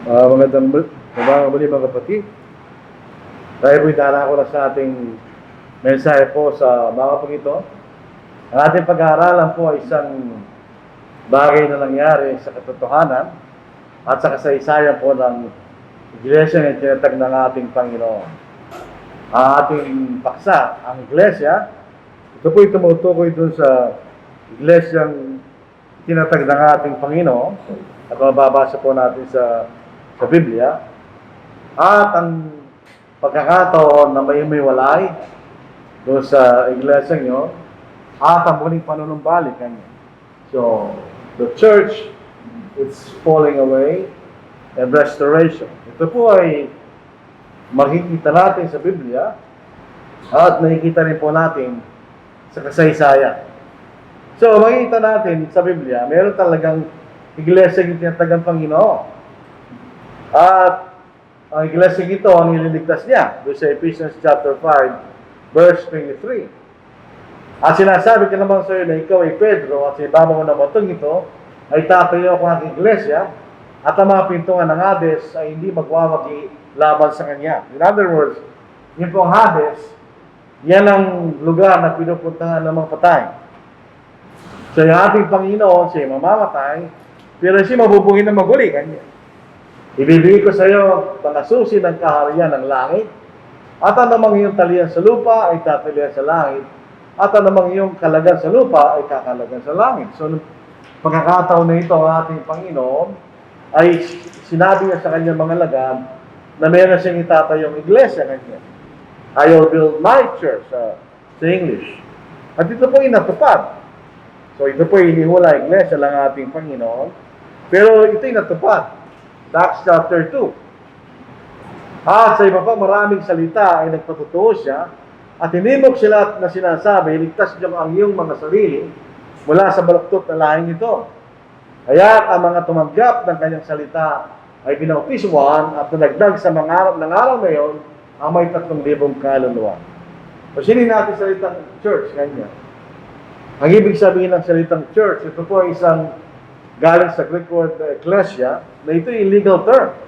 Magandang muli mga kapatid. Tayo po'y darako na sa ating mensahe po sa mga kapatid ito. Ang ating pag-aaralan po ay isang bagay na nangyari sa katotohanan at sa kasaysayan po ng iglesia na tinatag ng ating Panginoon. Ang ating paksa, ang iglesia, ito po'y tumutukoy dun sa iglesyang tinatag ng ating Panginoon at mababasa po natin sa Biblia. At ang pagkakataon na may walay doon sa iglesia nyo at ang muling panunumbalik kanya. So, the church is falling away and restoration. Ito po ay makikita natin sa Biblia at nakikita rin po natin sa kasaysayan. So, makikita natin sa Biblia, meron talagang iglesia yung tinatagang Panginoon. At ang iglesia ito ang ililigtas niya doon sa Ephesians chapter 5 verse 23. At sinasabi ko naman sa iyo na ikaw ay Pedro at sa ibabaw ng batong ito ay tatayo ko ang iglesia at ang mga pintungan ng Hades ay hindi magwawagi laban sa kanya. In other words, yung pong Hades, yan ang lugar na pinupuntahan ng mga patay. So yung ating Panginoon, siya mamamatay, pero siya mabubuhin na maguli kanya. Ibibigay ko sa iyo mga susi ng kaharian ng langit, at ang namang iyong talian sa lupa ay tatalian sa langit, at ang namang iyong kalagan sa lupa ay kakalagan sa langit. So, pagkakataon na ito ang ating Panginoon, ay sinabi niya sa kanyang mga lagad na meron siyang itatayong iglesia kanya. I will build my church sa English. At ito po ay natupad. So, ito po ay inihula iglesia lang ating Panginoon, pero ito ay natupad. Acts chapter 2. At sa iba pa maraming salita ay nagpatutuo siya at hinimok sila na sinasabi, iligtas niyo ang iyong mga sarili mula sa baluktot na lahing ito. Kaya ang mga tumanggap ng kanyang salita ay binautismuhan at nadagdag sa mga ng araw na iyon ang may 3,000 kaluluwa. So, sinin natin salitang church kanya. Ang ibig sabihin ng salitang church, ito po ay isang galing sa Greek word ecclesia, na ito yung legal term.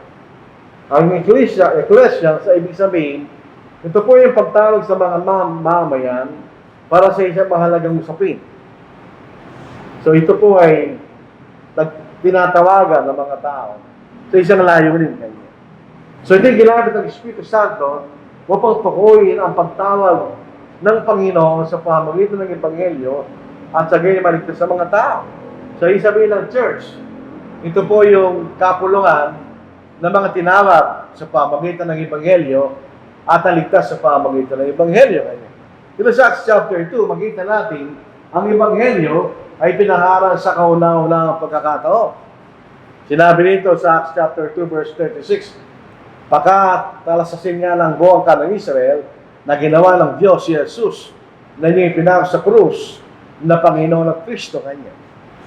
Ang ecclesia sa ibig sabihin, ito po yung pagtawag sa mga mamayan para sa isang mahalagang usapin. So ito po ay tinatawagan ng mga tao sa isang layunin kanya. So ito yung ginamit ng Espiritu Santo upang tukuyin ang pagtawag ng Panginoon sa pamamagitan ng Ebanghelyo at sa gayon maligtas sa mga tao. So, isabihin ng church, ito po yung kapulungan ng mga tinawag sa pamamagitan ng Ebanghelyo at naligtas sa pamamagitan ng Ebanghelyo. Dito sa Acts chapter 2, makita natin ang Ebanghelyo ay pinaharal sa kauna-unahang pagkakataon. Sinabi nito sa Acts chapter 2 verse 36, "Pagkat talasasin nga ng buong ka ng Israel na ginawa ng Diyos si Jesus na niya'y pinako sa krus na Panginoon at Kristo kanya.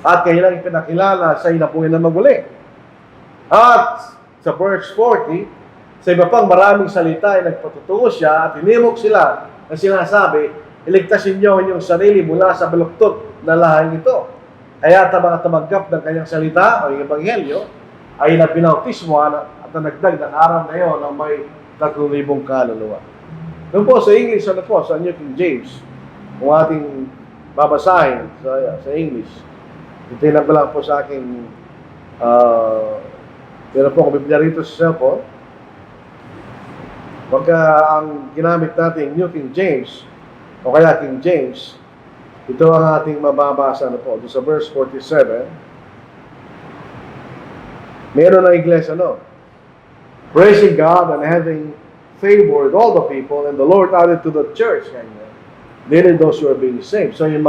At kailang ipinakilala sa inabuhay na maguli." At sa verse 40, sa iba pang maraming salita ay nagpatutuo siya at hinimok sila na sinasabi, iligtasin niyo ang inyong sarili mula sa baluktot na lahing ito. Kaya ang mga tumanggap ng kanyang salita o yung Ebanghelyo ay napinautismuhan at nagdag ng araw na iyon ng may 3,000 kaluluwa. Doon po sa English, sa New King James, kung ating babasahin sa English, itinan ko lang po sa aking pero po kung Biblia rito sa cellphone. Pagka ang ginamit natin New King James o kaya King James, ito ang ating mababasa po sa verse 47. Meron na iglesia praising God and having favored all the people, and the Lord added to the church daily those who are being saved. So yung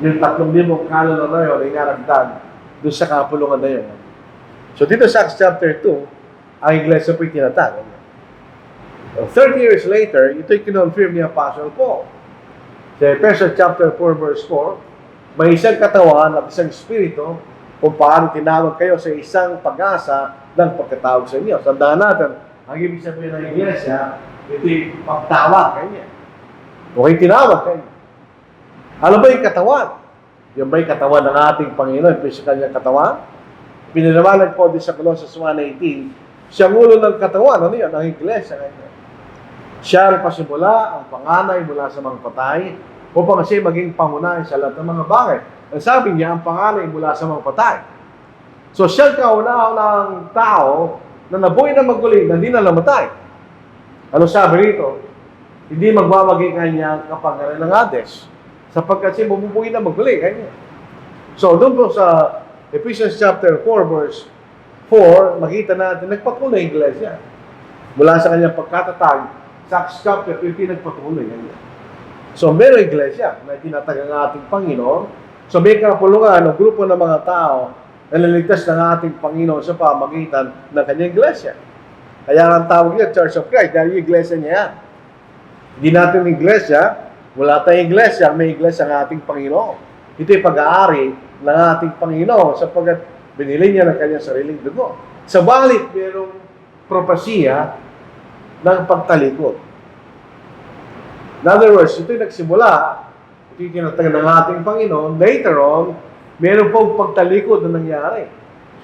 3,000 kaluluwa na yun ay naragdag doon sa kapulungan na yun. So dito sa Acts chapter 2, ang iglesia po'y tinatag. 30 years later, ito'y kinonfirm ni Apostle Paul. Sa Ephesians chapter 4 verse 4, may isang katawan at isang espiritu kung paano tinawag kayo sa isang pag-asa ng pagkatawag sa inyo. Tandaan natin, ang ibig sabihin ng iglesia, ito'y pagtawag kanya. Okay, tinawag kayo. Ano ba yung katawan? Yung ba yung katawan ng ating Panginoon, physical niyang katawan? pinaliwanag po din sa Colossus 1:18, siyang ulo ng katawan, ano yun? Ang iglesia. Siya ang pasimula, ang panganay mula sa mga patay, upang siya maging pangunahin sa lahat ng mga bagay. Ang sabi niya, ang panganay mula sa mga patay. So siya ang kauna-unang tao na nabuhay na maguli, na hindi na namatay. Ano sabi rito? Hindi magwawagi kanya kapangyarihan ng Hades, sapagkat siya mabubuhay na maguli kanya. So doon po sa Ephesians chapter 4 verse 4, makita natin nagpatuloy ang iglesia. Mula sa kanyang pagkatatag, sa Acts chapter 15 nagpatuloy kanya. So meron iglesia na tinatag ang ating Panginoon. So may kapulungan o grupo ng mga tao na naligtas ng ating Panginoon sa pamagitan ng kanyang iglesia. Kaya ang tawag niya, Church of Christ, dahil yung iglesia niya yan. Hindi natin iglesia, wala tayong iglesia, may iglesia ng ating Panginoon. Ito'y pag-aari ng ating Panginoon sapagkat binili niya ng kanyang sariling dugo. Sa balit, mayroong propesya ng pagtalikod. In other words, ito'y nagsimula, ito'y kinatag ng ating Panginoon. Later on, mayroon pong pagtalikod na nangyari.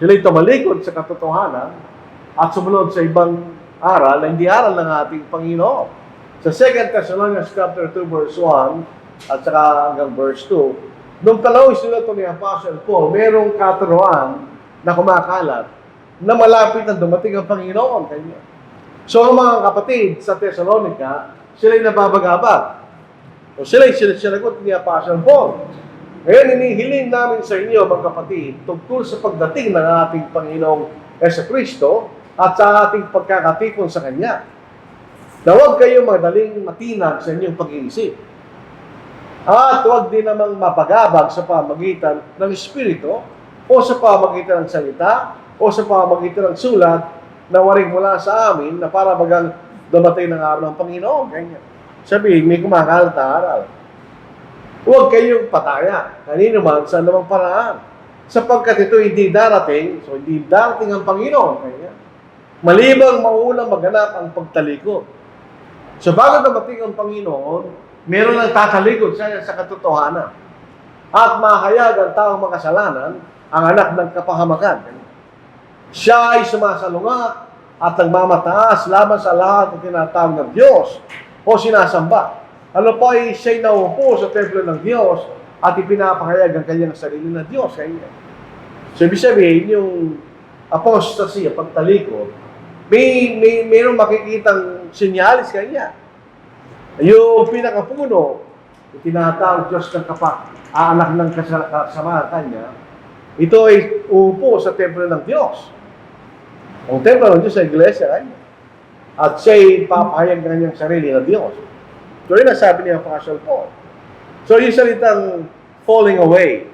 Sila'y tumalikod sa katotohanan at sumunod sa ibang aral na hindi aral ng ating Panginoon. Sa 2 Thessalonians chapter 2 verse 1 at saka hanggang verse 2, nung panahon sila ito ni Apostle Paul, mayroong katuruan na kumakalat na malapit na dumating ang Panginoon. Kanya. So ang mga kapatid sa Thessalonica, sila'y nababagabag. O sila'y sinagot ni Apostle Paul. Ngayon, inihiling namin sa inyo, mga kapatid, tungkol sa pagdating ng ating Panginoong Jesucristo at sa ating pagkakatipon sa Kanya. Na huwag kayong madaling matinag sa inyong pag-iisip. At huwag din namang mapagabag sa pamagitan ng Espiritu o sa pamagitan ng salita o sa pamagitan ng sulat na waring mula sa amin na para bagang dumating ng araw ng Panginoon. Ganyan. Sabihin, may kumakalat na aral. Huwag kayong pataya, kanino man, sa namang paraan. Sapagkat ito hindi darating, so hindi darating ang Panginoon. Kaya, malibang maulang maganap ang pagtalikod. So bago dumating ang Panginoon, meron lang tatalikod sa katotohanan. At mahayag ang taong makasalanan, ang anak ng kapahamakan. Siya ay sumasalungat at nagmamataas laban sa lahat ng tinatawag ng Diyos o sinasamba. Ano po ay siya'y naupo sa templo ng Diyos at ipinapahayag ang kanyang sarili na Diyos. So ibig sabihin, yung apostasy, pagtalikod, mayroong makikitang sinyalis kanya. Yung pinakapuno, yung tinatawag Diyos ng anak ng kasamatan niya, ito ay upo sa templo ng Diyos. Ang templo ng Diyos sa iglesia kanya. At siya'y papahayag ng kanyang sarili na Diyos. So yun ang sabi niya Apostle Paul. So yung salitang falling away,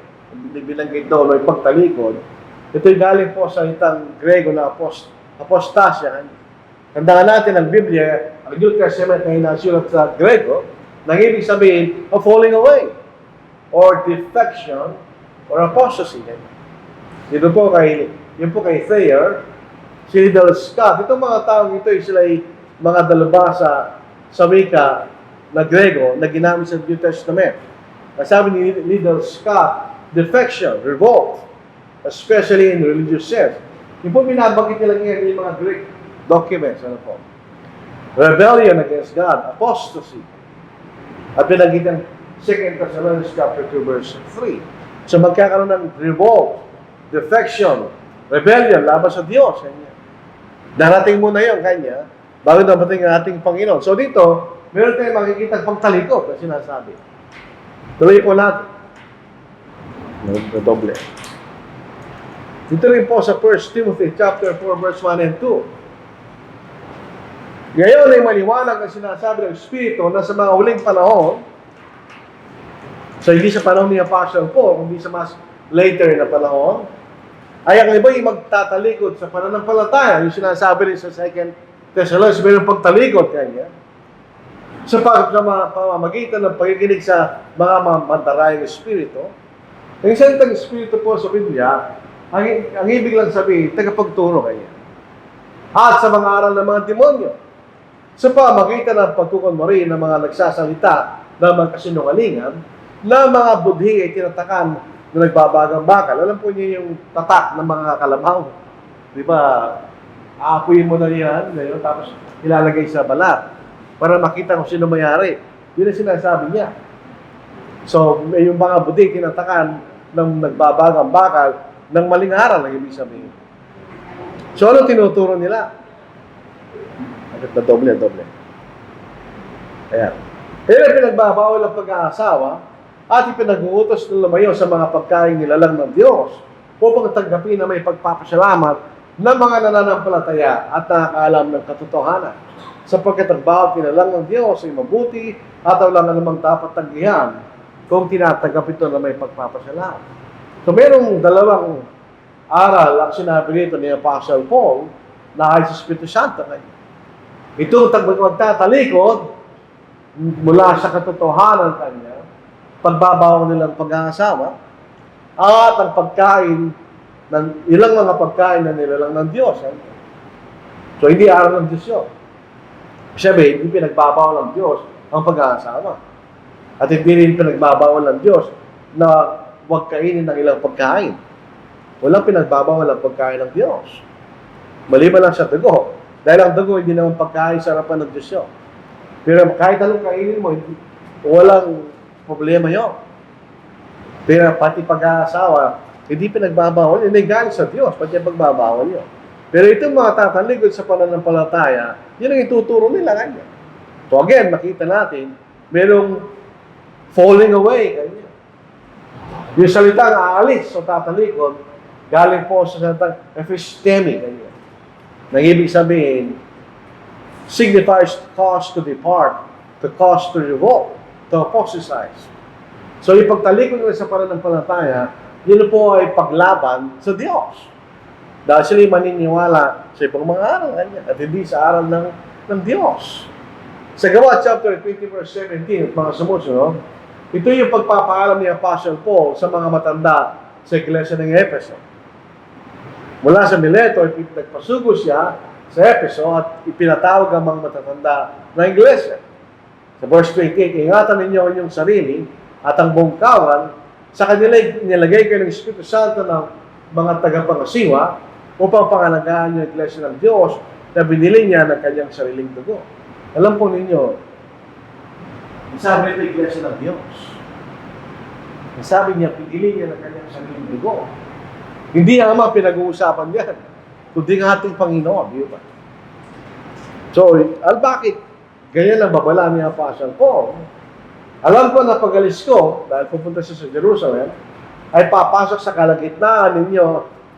binanggit doon, may pagtalikod, ito'y galing po sa salitang Grego na apostasya. Tandaan natin ang Biblia, ang New Testament na hinasulat sa Grego, nang ibig sabihin of falling away, or defection, or apostasy. Dito po yun po kay Thayer, si Liddell Scott, itong mga taong ito, sila'y mga dalubhasa sa wika na Grego na ginamit sa New Testament. Sabi ni Liddell Scott, defection, revolt, especially in religious sense. Yung po binabagit nila ngayon yung mga Greek documents, ano po? Rebellion against God, apostasy. At pinagkitan 2 Thessalonians chapter 2 verse 3. So magkakaroon ng revolt, defection, rebellion laban sa Diyos. Kanya. Darating muna yun kanya bago dapating ang ating Panginoon. So dito, meron tayong makikita pagtalikod na sinasabi. Tuloy po natin. Doble. Dito rin po sa 1 Timothy chapter 4 verse 1 and 2. Ngayon ay maliwanag ang sinasabi ng Espiritu na sa mga huling panahon, so hindi sa panahon ni Apostle Paul, kundi sa mas later na panahon, ay ang iba yung magtatalikod sa pananampalataya. Yung sinasabi rin sa 2 Thessalonians, mayroong pagtalikod kanya. Sa pamamagitan ng pagkikinig sa mga mandarayang Espiritu. Yung salitang Espiritu po sa Biblia, ang ibig lang sabihin, tagapagturo kanya. At sa mga aral ng mga demonyo. Sa pamagitan ng pagkukunwari ng mga nagsasalita ng mga kasinungalingan, na mga budhi ay tinatakan na nagbabagang bakal, alam po niyo yung tatak ng mga kalabaw. Di ba? Aapuin mo na yan, ngayon, tapos ilalagay sa balat para makita kung sino mayari. Yun ang sinasabi niya. So, yung mga buding kinatakan ng nagbabagang bakal ng maling aral, ang ibig sabihin. So, ano tinuturo nila? Na doble. Ayan. Kaya pinagbabawal ang pag-aasawa at ipinag-uutos na lumayo sa mga pagkain nilalang ng Diyos upang tanggapin na may pagpapasalamat ng mga nananampalataya at nakakaalam ng katotohanan. Sapagkat ang bawat nilalang ng Diyos ay mabuti at walang anumang dapat tanggihan kung tinatanggap ito na may pagpapasalamat. So, mayroong dalawang aral ang sinabi rito ni Apostle Paul na ay sa Espiritu Santo. Itong magtatalikod mula sa katotohanan kanya, pagbabawal nilang pag-aasawa, at ang pagkain, ilang mga pagkain na nilalang ng Diyos. So, hindi aral ng Diyos yun. Siyempre, hindi pinagbabawal ng Diyos ang pag-aasawa. At hindi rin pinagbabawal ng Diyos na huwag kainin ng ilang pagkain. Walang pinagbabawal ang pagkain ng Diyos. Maliban lang sa dugo. Dahil ang dugo, hindi naman pagkain sa harapan ng Diyos yun. Pero kahit anong kainin mo, walang problema yun. Pero pati pag-aasawa, hindi pinagbabawal, hindi galing sa Diyos, pati pagbabawal yun. Pero itong mga tatalikod sa pananampalataya, yun ang ituturo nila kanya. So again, makita natin, merong falling away kanya. Yung salitang aalis o tatalikod, galing po sa salitang ephistemi kanya. Nang ibig sabihin, signifies to cause to depart, to cause to revolt, to apostatize. So, yung pagtalikod nila sa pananampalataya, yun po ay paglaban sa Diyos. Dahil sila maniniwala sa ibang mga aral at hindi sa aral ng Diyos. Sa Gawa chapter 20 verse 17 at mga sumusunod, ito yung pagpapaalam ni Apostle Paul sa mga matanda sa iglesia ng Efeso. Mula sa Mileto, nagpasugo siya sa Efeso at ipinatawag ang mga matatanda ng iglesia. Sa verse 28, ingatan ninyo ang inyong sarili at ang buong kawan, sa kanila nilagay kayo ng Espiritu Santo ng mga tagapangasiwa upang pangalagaan yung iglesia ng Diyos na binili niya ng kanyang sariling dugo. Alam po ninyo, sabi nito iglesia ng Diyos. Sabi niya, pinili niya ng kanyang sariling dugo. Hindi ang mga pinag-uusapan yan, kundi ang ating Panginoon, di ba? So, bakit ganyan ang babala ni Apostle Paul? Alam ko na pag-alis ko, dahil pupunta siya sa Jerusalem, ay papasok sa kalagitnaan ninyo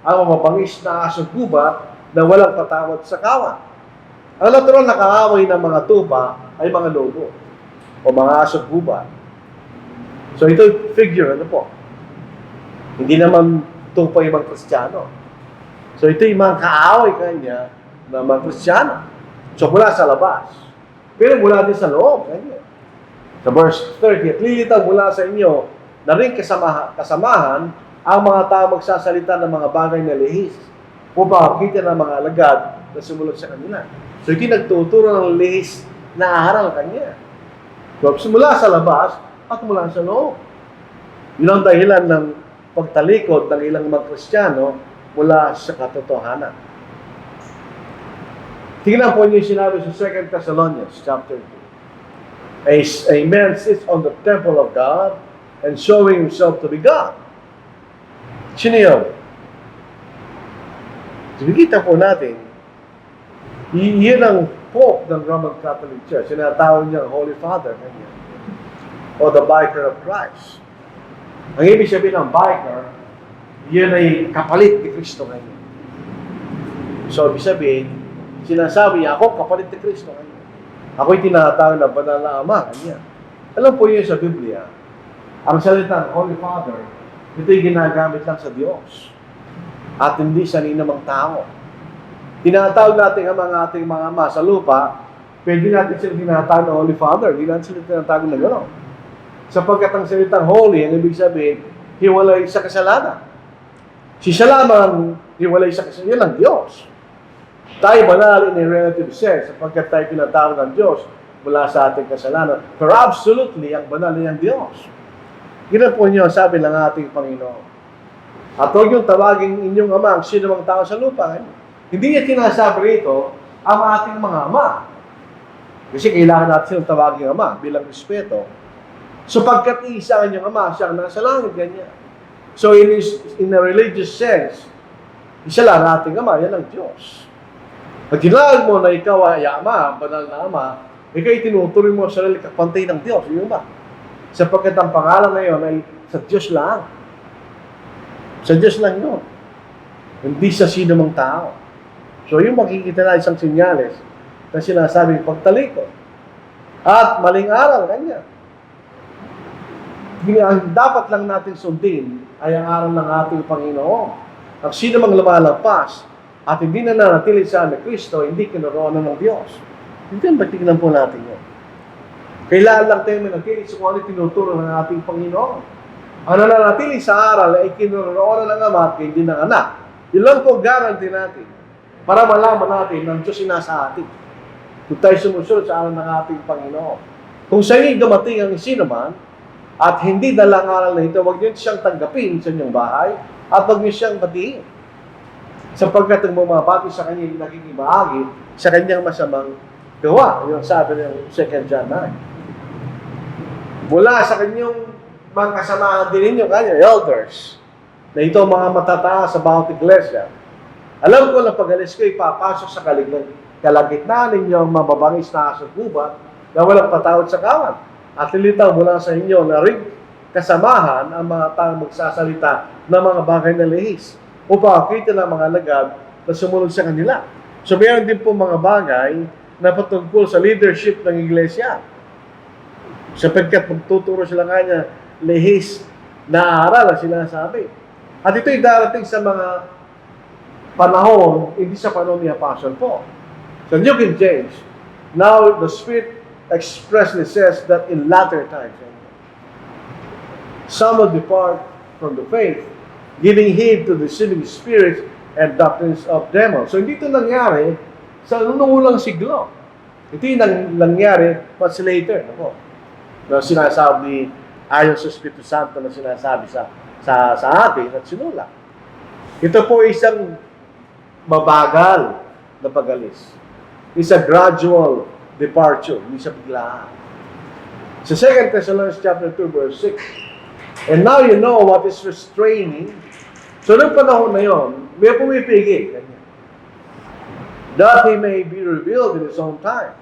ang mabangis na asong gubat na walang patawad sa kawan. Ang natural na kaaway ng mga tupa ay mga lobo o mga asong gubat. So, ito figure, ano po? Hindi naman tupa yung mga Kristiyano. So, ito yung mga kaaway kanya na mga Kristiyano. So, mula sa labas. Pero mula din sa loob. Kanya. Sa verse 30, at lilitaw mula sa inyo na rin kasamahan ang mga tao magsasalita ng mga bagay na lihis upang makita ng mga alagad na sumunod sa kanila. So, ito nagtuturo ng lihis na aral kanya. So, mula sa labas at mula sa loob. Yun ang dahilan ng pagtalikod ng ilang mga Kristiyano mula sa katotohanan. Tingnan po niyo yung sinabi sa 2 Thessalonians chapter 2. A man sits on the temple of God and showing himself to be God. Sino yun? Sinigita po natin, yun ang Pope ng Roman Catholic Church. Sinatawag niya ang Holy Father kanya. O the Vicar of Christ. Ang ibig sabihin ng Vicar, yun ay kapalit ni Kristo ngayon. So, ibig sabihin, sinasabi niya, ako kapalit ni Kristo ngayon. Ako'y tinatawag na banal na ama kanya. Alam po yun sa Biblia, ang salitang Holy Father, ito'y ginagamit lang sa Diyos. At hindi sa ninamang tao. Tinatawag natin ang mga ating mga ama sa lupa, pwede natin sila tinatawag na Holy Father, hindi natin sila tinatawag na gano'n. Sapagkat ang salitang holy, ang ibig sabihin, hiwalay sa kasalanan. Si siya lamang hiwalay sa kasalanan, yun ang Diyos. Tayo banal in a relative sense, sapagkat tayo pinatawag ng Diyos mula sa ating kasalanan. Pero absolutely, ang banal niya ang Diyos. Ganun po niyo, sabi ng ating Panginoon. At huwag yung tawagin inyong ama ang sino mang tao sa lupa. Hindi niya sinasabi rito ang ating mga ama. Kasi kailangan natin silang tawagin ama bilang respeto. So pagkat isa ang inyong ama, siya ang nasa langit, ganyan. So in a religious sense, isa lang ang ating ama, yan ang Diyos. Pag tinawag mo na ikaw ay ama, banal na ama, ikaw itinuturing mo sa sarili kapantay ng Diyos, yun ba? Sapagkat ang pangalan na yun ay sa Diyos lang. Sa Diyos lang yun. Hindi sa sino mang tao. So yung makikita na isang sinyales na sinasabing pagtalikod. At maling aral, ganyan. Ang dapat lang natin sundin ay ang aral ng ating Panginoon. Ang sino mang lumalagpas at hindi na nanatili sa Kristo, hindi kinaroonan ng Diyos. Hindi ba tingnan po natin yun? Kailangan lang tayo manatili sa kung ano tinuturo ng ating Panginoon. Ang nananatili sa aral ay kinaroonan ng Ama at hindi ng Anak. Yun lang po guarantee natin para malaman natin ng Diyos nasa atin. Kung tayo sumusunod sa aral ng ating Panginoon. Kung sa inyo dumating ang sino man at hindi dalang aral na ito, huwag niyo siyang tanggapin sa inyong bahay at huwag niyo siyang batiin. Sapagkat ang bumabati sa kanya yung naging bahagi sa kanyang masamang gawa. Yung sabi ng 2 John 9. Mula sa kanyang mga kasamahan din ninyo, kanya, elders, na ito mga matataas sa bawat iglesia. Alam ko na pag alis ko, ipapasok sa kalagitnaan ninyo ang mababangis na asong gubat na walang patawad sa kawan. At lilitaw mula sa inyo na rin kasamahan ang mga taong magsasalita ng mga bagay na lihis upang kita ng mga lagad na sumunod sa kanila. So mayroon din po mga bagay na patungkol sa leadership ng iglesia. Sapagkat magtuturo sila kanya lihis na aral ang sinasabi. At ito'y darating sa mga panahon, hindi sa panahon ni Apostle Paul. So New King James, now the Spirit expressly says that in latter times, some will depart from the faith, giving heed to deceiving spirits and doctrines of demons. So hindi ito nangyari sa unang siglo. Ito yung nangyari much later. Na sinasabi ayon sa Espiritu Santo na sinasabi sa atin at sinula. Ito po isang mabagal na pag-alis. It's a gradual departure, hindi siya biglaan. Sa 2 Thessalonians chapter 2 verse 6, and now you know what is restraining. So noong panahon na yon, may pumipigil. That he may be revealed in his own time.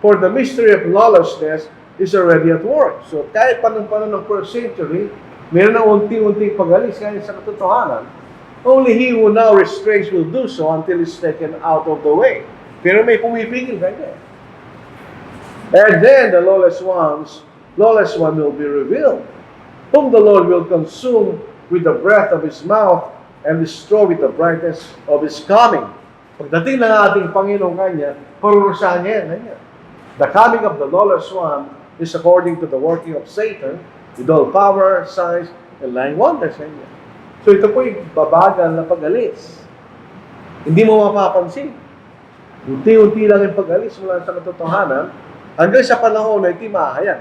For the mystery of lawlessness is already at work. So kahit panong-panon ng first century, meron na unti-unting pag-alis kaya sa katotohanan. Only he who now restrains will do so until it's taken out of the way. Pero may pumipigil ganyan. And then the lawless one will be revealed, whom the Lord will consume with the breath of His mouth and destroy with the brightness of His coming. Pagdating ng ating Panginoon kanya, parurusahan niya yan. The coming of the lawless one is according to the working of Satan with all power, signs, and lying wonders. So ito po yung babagal na pag-alis. Hindi mo mapapansin. Unti-unti lang yung pag-alis mula sa katotohanan hanggang sa panahon na iti mahayan.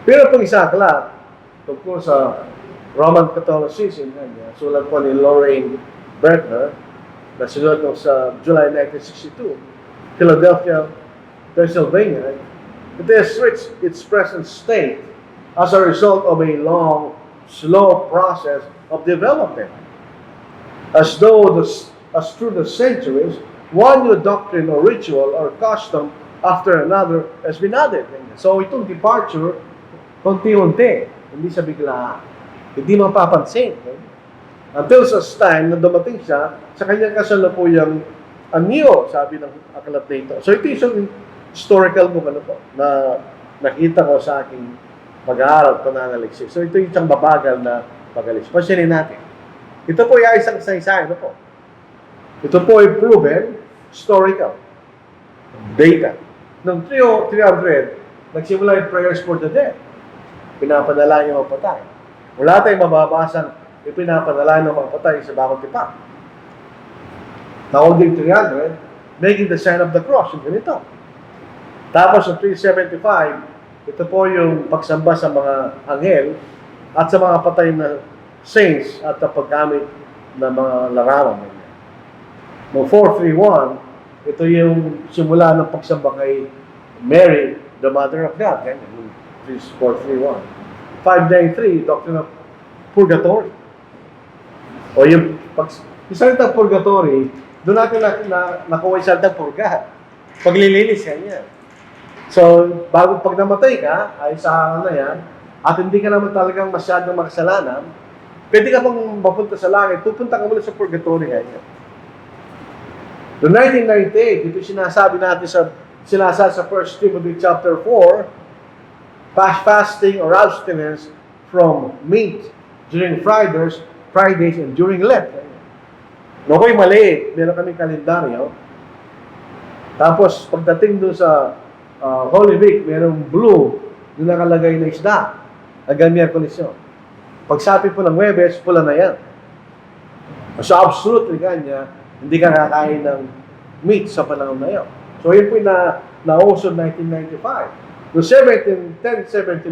Pero itong isa aklat tungkol sa Roman Catholicism, sulat po ni Lorraine Bertner, na sinulat sa July 1962, Philadelphia, Pennsylvania. It has reached its present state as a result of a long, slow process of development. As through the centuries, one new doctrine or ritual or custom after another has been added. So itong departure, konti-unti, hindi sa biglaan. Hindi mapapansin. Until such time na dumating siya sa kanyang kasalukuyang anyo, sabi ng aklat na ito. So ito yung historical book na nakita ko sa aking pag-aaral, pananaliksik. So ito yung isang babagal na pag-alis. Pasyanin natin. Ito po ay isang saysay. Ito po ay proven historical data. Noong 300, nagsimula yung prayers for the dead. Pinapadalangin ang mapatay. Wala tayong mababasang ipinapadalangin ng mapatay sa bagong tipak. Naunding 300, making the sign of the cross. Yung ganito. Tapos sa 375, ito po yung pagsamba sa mga anghel at sa mga patay na saints at sa paggamit ng mga larawan. No 431, ito yung simula ng pagsamba kay Mary, the Mother of God. Ganyan, 431. 593, doctrine of purgatory. O yung salitang purgatory, doon natin nakuha yung salitang purga. Paglilinis yan. So, bago pag namatay ka, ay sa na yan, at hindi ka naman talagang masyadong makasalanan, pwede ka pang mapunta sa langit, pupunta ka muna sa purgatory ganyan. Noong 1998, ito sinasabi natin sa 1 Timothy chapter 4, fasting or abstinence from meat during Fridays and during Lent. Ako'y maliit, meron kaming kalendaryo. Tapos, pagdating doon sa Holy Week, merong blue, doon nakalagay na isda. Hanggang Miyerkules yun. Pagsabi po ng Huwebes, pula na yan. So, absolutely kanya, hindi ka kakain ng meat sa panahon na yun. So, yun po yung na-uso 1995. Noong 1079,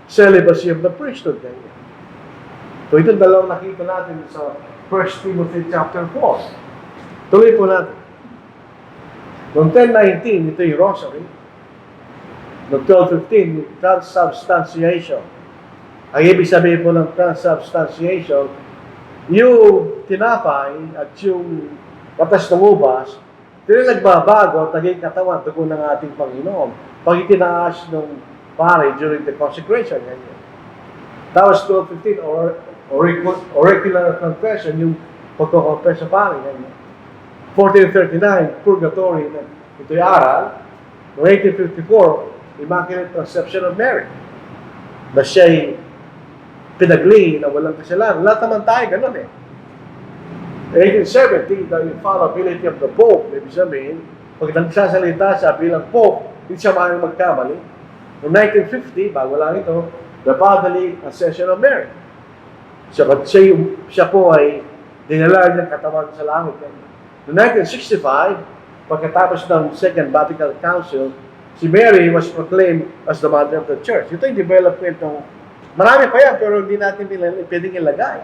celibacy of the priesthood. Ganyan. So, itong dalawang nakita natin sa 1 Timothy chapter 4. Tuloy po natin. Noong 1019, ito yung rosary. Noong 1215, transubstantiation. Ang ibig sabihin po ng transubstantiation, yung tinapay at yung patas ng ubas, nagbabago at naging katawan, dugo ng ating Panginoon. Pag itinaas ng pare during the consecration. Ganyan. Tapos 1215, auricular confession, yung pagko-confess sa pare. Ganyan. 1439, purgatory, ito'y aral. Noong 1854, Immaculate Conception of Mary. Na siya'y pinagli na walang kasalanan. Lahat naman tayo, ganun eh. 1870, the infallibility of the Pope, ibig sabihin, pag nagsasalita siya bilang Pope, hindi siya maaaring magkamali. Noong 1950, bago lang ito, the bodily accession of Mary. Siya po ay dinala niyang katawan sa langit. Noong 1965, pagkatapos ng Second Vatican Council, si Mary was proclaimed as the Mother of the Church. Ito yung development ng marami pa yan, pero hindi natin pwedeng ilagay.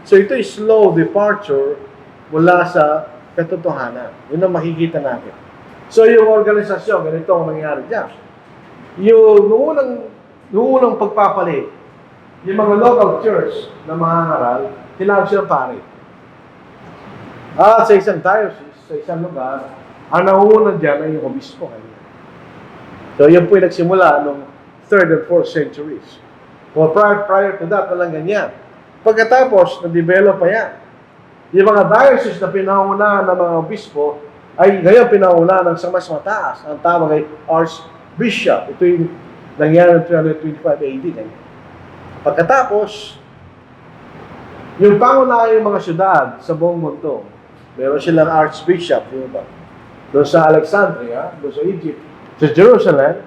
So ito is slow departure mula sa katotohanan. Yun ang makikita natin. So yung organisasyon, ganito ang nangyari dyan. Yung noong unang pagpapalit, yung mga local church na mga ngaral, tinawag silang pare. At sa isang diocese, sa isang lugar, ang nauuna dyan ay yung obispo. So yun po yung nagsimula noong 3rd and 4th centuries. Well, prior to that, walang ganyan. Pagkatapos, na-develop pa yan. Yung mga diocese na pinahuna ng mga obispo, ay ngayon pinahuna ng sa mas mataas. Ang tawag ay Archbishop. Ito yung nangyari ng 325 AD. Ganyan. Pagkatapos, yung pangunahing mga syudad sa buong mundo, meron silang Archbishop, di ba? Doon sa Alexandria, doon sa Egypt, sa Jerusalem,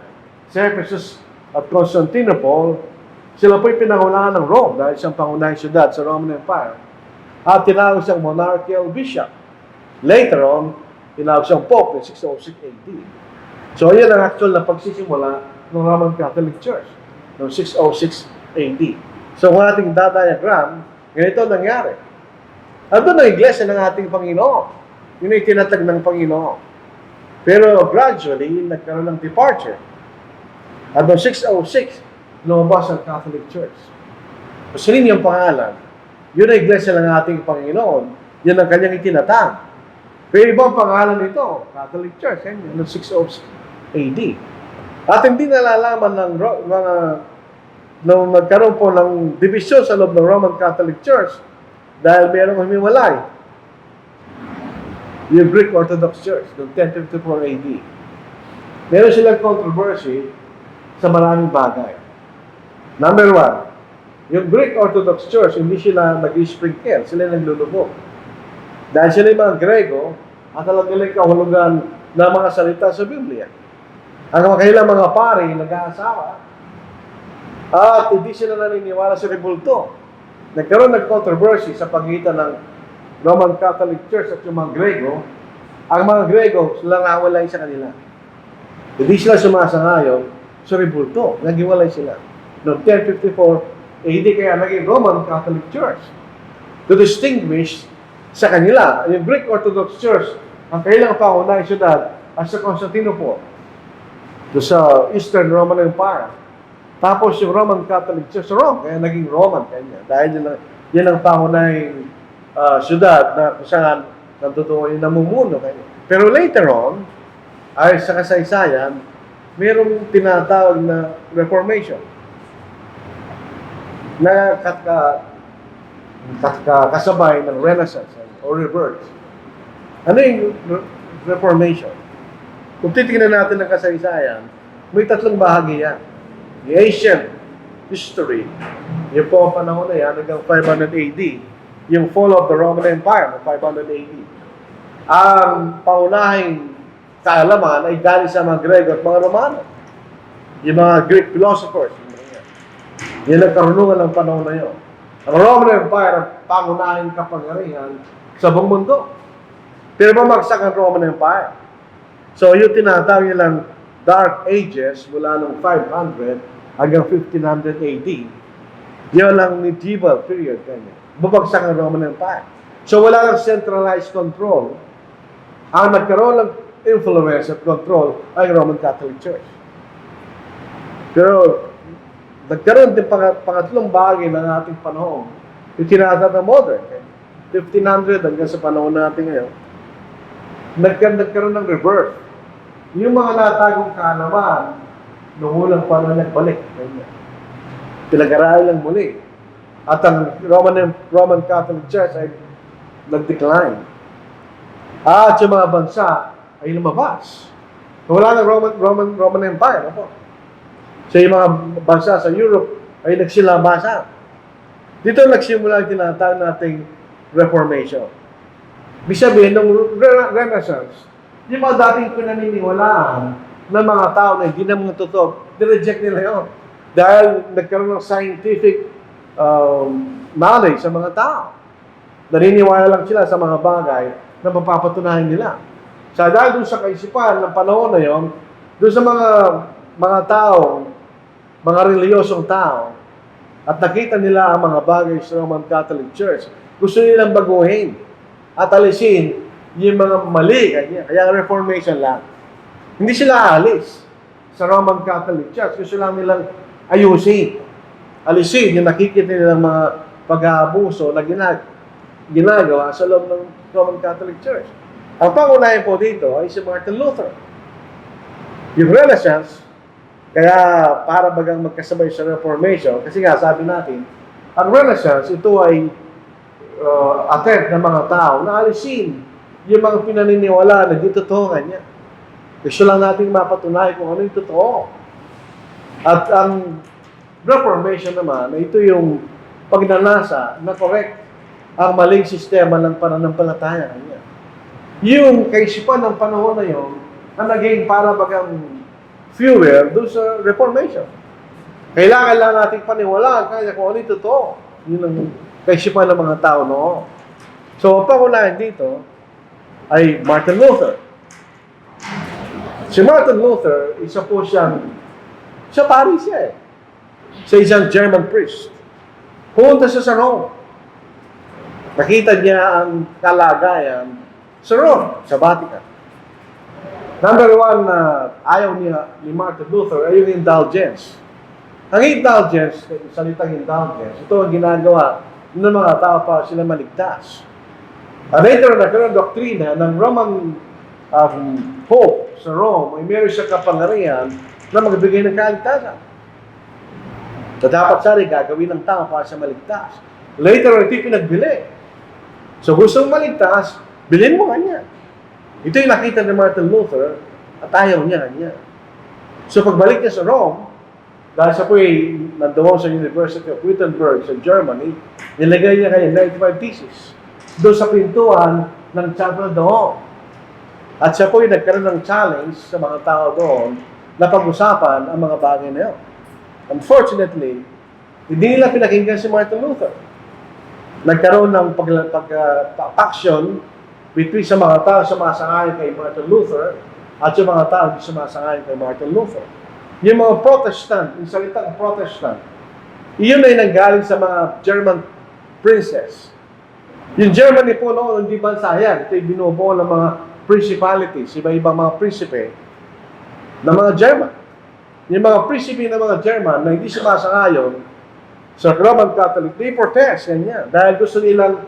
sa Ephesus at Constantinople, sila po'y pinangunahan ng Rome dahil siyang pangunahing syudad sa Roman Empire. At tinawag siyang monarchical bishop. Later on, tinawag siyang Pope in 606 AD. So, yan ang actual na pagsisimula ng Roman Catholic Church noong 606 AD. So, kung ating dadiagram, ganito nangyari. Ando na iglesia ng ating Panginoon. Yun ay tinatag ng Panginoon. Pero gradually, nagkaroon ng departure. At noong 606, lumabas ang Catholic Church. Pasilin yung pangalan. Yun ay iglesia ng ating Panginoon. Yan ang kanyang itinatag. Pero ibang pangalan nito, Catholic Church, noong 606 AD. At hindi nalalaman ng mga nung nagkaroon po ng division sa loob ng Roman Catholic Church dahil mayroong humiwalay. Yung Greek Orthodox Church noong 1054 AD. Meron silang controversy sa maraming bagay. Number one, yung Greek Orthodox Church, hindi sila nag-sprinkle, sila naglulubog. Dahil sila yung mga Grego, at talagang nilang kahulugan ng mga salita sa Biblia. Ang kailang mga pari, nag-aasawa, at hindi sila naniniwala sa rebulto. Nagkaroon ng controversy sa pagitan ng Roman Catholic Church at yung mga Grego. Ang mga Grego, sila nawalay sa kanila. Hindi sila sumasangayon sa rebulto. Naghiwalay sila. Noong 1054 AD kaya naging Roman Catholic Church. To distinguish sa kanila, yung Greek Orthodox Church, ang kailang pangunahing syudad ay sa Constantinople, do sa Eastern Roman Empire. Tapos yung Roman Catholic Church sa Rome, kaya naging Roman kanya. Dahil yan ang pangunahing syudad na kung saan natutuwa yung namumuno kanya. Pero later on, ay sa kasaysayan, mayroong tinatawag na Reformation na kasabay ng Renaissance o Rebirth. Ano yung Reformation? Kung titignan natin ang kasaysayan, may tatlong bahagi yan. The ancient history, yung po ang panahon na yan, hanggang 500 AD, yung fall of the Roman Empire, 500 AD. Ang paunahing kaalaman ay galing sa mga Grego at mga Romano. Yung mga Greek philosophers. Yan ang karunungan ng panahon na yun. Ang Roman Empire ang pangunahing kapangyarihan sa buong mundo. Pero bumagsak ang Roman Empire. So yung tinatawag nilang Dark Ages mula noong 500 hanggang 1500 AD. Yun ang medieval period. Bumagsak ang Roman Empire. So wala lang centralized control. Ang nagkaroon ng influence at control ay Roman Catholic Church. Pero nagkaroon din pangatlong bagay ng ating panahon. Yung tinatawag na modern. 1500 hanggang sa panahon natin ngayon. Nagkaroon ng rebirth. Yung mga natagong kaalaman, noong unang panahon nagbalik. Pinag-aralan lang muli. At ang Roman Catholic Church ay nag-decline. At yung mga bansa ay lumabas. Wala ng Roman Empire. Ano? So yung mga bansa sa Europe ay nagsilabasan. Dito nagsimula ang tinatawag nating Reformation. Ibig sabihin, nung Renaissance, yung mga dating pinaniniwalaan ng mga tao na hindi na mga totoo, nireject nila yun. Dahil nagkaroon ng scientific knowledge sa mga tao. Naniniwala lang sila sa mga bagay na mapapatunayan nila. Sa dahil doon sa kaisipan ng panahon na yon, doon sa mga tao, mga reliyosong tao, at nakita nila ang mga bagay sa Roman Catholic Church, gusto nilang baguhin at alisin yung mga mali. Kaya Reformation lang. Hindi sila aalis sa Roman Catholic Church. Gusto lang nilang ayusin. Alisin yung nakikita nilang mga pag-aabuso na ginagawa sa loob ng Roman Catholic Church. Ang pangunahin po dito ay si Martin Luther. Yung Renaissance, kaya para bagang magkasabay sa Reformation, kasi nga sabi natin, ang Renaissance, ito ay attempt ng mga tao na alisin yung mga pinaniniwala na di totoo kanya. Gusto lang natin mapatunayan kung ano yung totoo. At ang Reformation naman, ito yung pagnanasa na correct ang maling sistema ng pananampalataya kanya. Yung kaisipan ng panahon na yun, na naging para bagang fuel doon sa Reformation. Kailangan lang nating paniwalaan kaya kung ano yung totoo. Yun ang kaisipan ng mga tao noon. So, pangunahin dito ay Martin Luther. Si Martin Luther, isa po siyang, siya Paris siya eh. Siya isang German priest. Pumunta siya sa Rome. Nakita niya ang kalagayan sa Rome, sa Vatican. Number one na ayaw niya ni Martin Luther ay yung indulgence. Ang indulgence, salitang indulgence, ito ang ginagawa ng mga tao para sila maligtas. Later, nagkaroon ng doktrina ng Roman Pope sa Rome ay meron siya kapangyarihan na magbigay ng kaligtasan. So, dapat siya rin gagawin ng tao para siya maligtas. Later, ito yung pinagbili. So, gusto mong maligtas, bilhin mo kanya. Ito yung nakita ni Martin Luther at ayaw niya. So, pagbalik niya sa Rome, dahil siya po ay nandoon sa University of Wittenberg sa Germany, nilagay niya kanya 95 thesis doon sa pintuan ng chapel doon. At siya po ay nagkaroon ng challenge sa mga tao doon na pag-usapan ang mga bagay na yun. Unfortunately, hindi nila pinakinggan si Martin Luther. Nagkaroon ng pag-action between sa mga tao sumasang-ayon kay Martin Luther at yung mga tao hindi sumasang-ayon kay Martin Luther. Yung mga Protestant, yung salitang Protestant, Iyon ay nanggaling sa mga German princes. Yung Germany po noon, hindi bansa yan. Ito ay binubuo ng mga principalities, iba-ibang mga prinsipe ng mga German. Yung mga prinsipe ng mga German na hindi sumasang-ayon sa Roman Catholic, they protest, ganyan. Dahil gusto nilang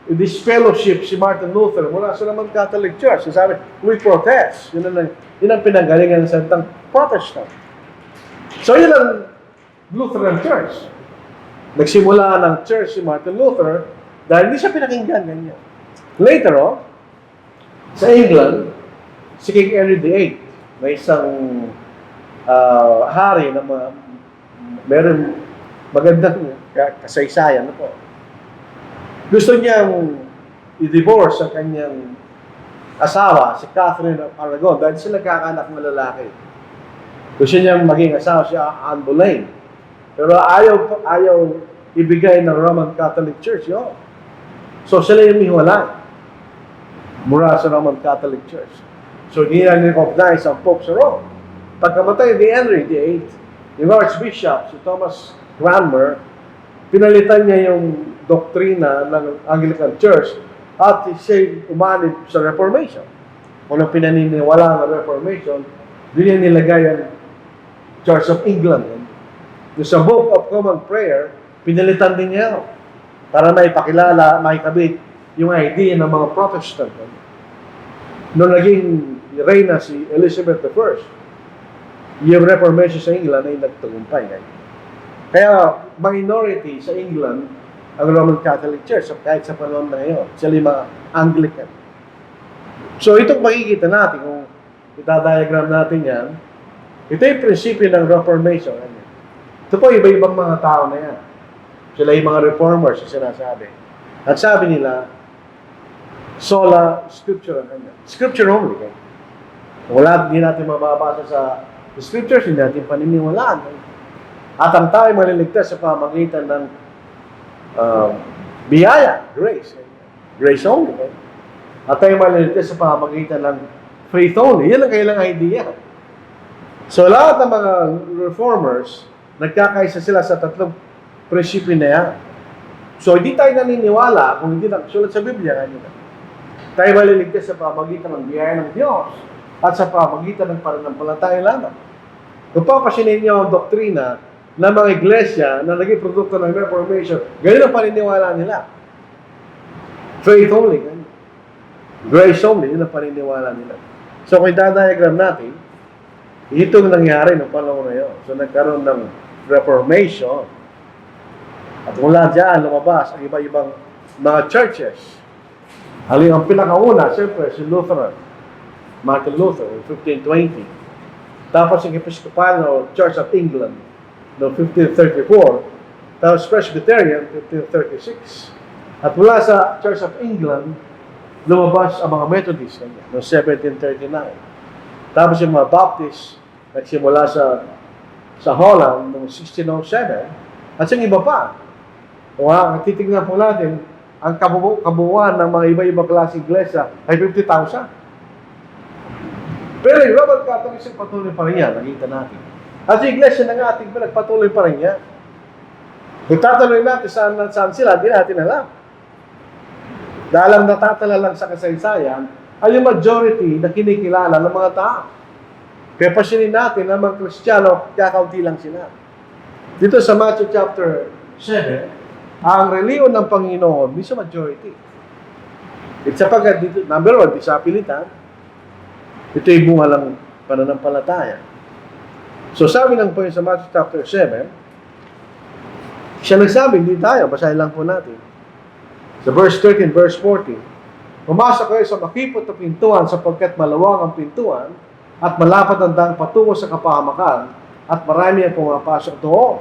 disfellowship si Martin Luther mula sa Roman Catholic Church. So sabi, we protest. Yun ang pinanggalingan ng salitang Protestant. So yun ang Lutheran Church. Nagsimula ng church si Martin Luther dahil hindi siya pinakinggan, ganyan. Later on, sa England, si King Henry VIII, may isang hari na meron magandang kasaysayan na po. Gusto niyang i-divorce ang kanyang asawa, si Catherine of Aragon, dahil sila kakanak ng lalaki. Gusto niyang maging asawa si Anne Boleyn. Pero ayaw ibigay ng Roman Catholic Church yun. So sila yung miwalay mula sa Roman Catholic Church. So hindi na recognize ang Pope sa Rome. Pagkamatay ni Henry VIII, yung Archbishop, si Thomas Cranmer, pinalitan niya yung doktrina ng Anglican Church at siya umanib sa Reformation. Kung ang pinaniniwala ng Reformation, doon niya nilagay ang Church of England. Yung sa Book of Common Prayer, pinalitan din niya para maipakilala, maikabit yung idea ng mga Protestant. Noong naging reyna si Elizabeth I, yung Reformation sa England ay nagtagumpay. Kaya minority sa England ang Roman Catholic Church kahit sa panahon na ngayon. Sila yung mga Anglican. So itong makikita natin, kung itadiagram natin yan, ito yung prinsipyo ng Reformation. Ito po iba-ibang mga tao na yan. Sila yung mga reformers yung sinasabi. At sabi nila, sola scriptura. Scripture only. Wala, hindi natin mababasa sa scriptures, hindi natin paniniwalaan. At ang tayo maliligtas sa pamagitan ng biyaya, grace. Grace only. At tayo maliligtas sa pamagitan ng faith only. Yan ang kailang idea. So lahat ng mga reformers, nagkakaisa sila sa tatlong prinsipyo na yan. So hindi tayo naniniwala kung hindi sulat sa Biblia kanina. Tayo maliligtas sa pamagitan ng biyaya ng Diyos at sa pamagitan ng pananampalataya lamang. Kung papasinin niyo ang doktrina ng mga iglesia na naging produkto ng Reformation, ganyan ang paniniwala nila. Faith only. Ganyan. Grace only, yun ang paniniwala nila. So kung idadiagram natin, itong nangyari ng panahon na yun. So nagkaroon ng Reformation. At mula dyan, lumabas ang iba-ibang mga churches. Halin ang pinakauna, siyempre, si Lutheran. Martin Luther, in 1520. Tapos ang Episcopal Church of England, noong 1534. Tapos Presbyterian, 1536. At mula sa Church of England, lumabas ang mga Methodists, noong 1739. Tapos yung mga Baptists, nagsimula sa Holland noong 1607. At yung iba pa. Kung titignan po natin, ang kabuuan ng mga iba-ibang klaseng iglesia ay 50,000. Pero yung Roman Catholic patuloy pa rin yan, nakita natin. At yung iglesia ng ating nagpatuloy pa rin yan. Kung tatanungin natin saan sila, hindi natin alam. Dahil ang natatala lang sa kasaysayan ay yung majority na kinikilala ng mga tao. Kaya pasinin natin na mga Kristiyano, kakaunti lang sila. Dito sa Matthew chapter 7, ang reliyon ng Panginoon, di sa majority. It's sapagkat dito, number one, di sa pilitan, ito ay bunga lang pananampalataya. So sabi ng po sa Matthew chapter 7, siya nagsabi, hindi tayo, basahin lang po natin. Sa verse 13, verse 14, pumasok kayo sa makipot na pintuan sapagkat malawang ang pintuan at malapad ang daan patungo sa kapahamakan at marami ang pumapasok doon.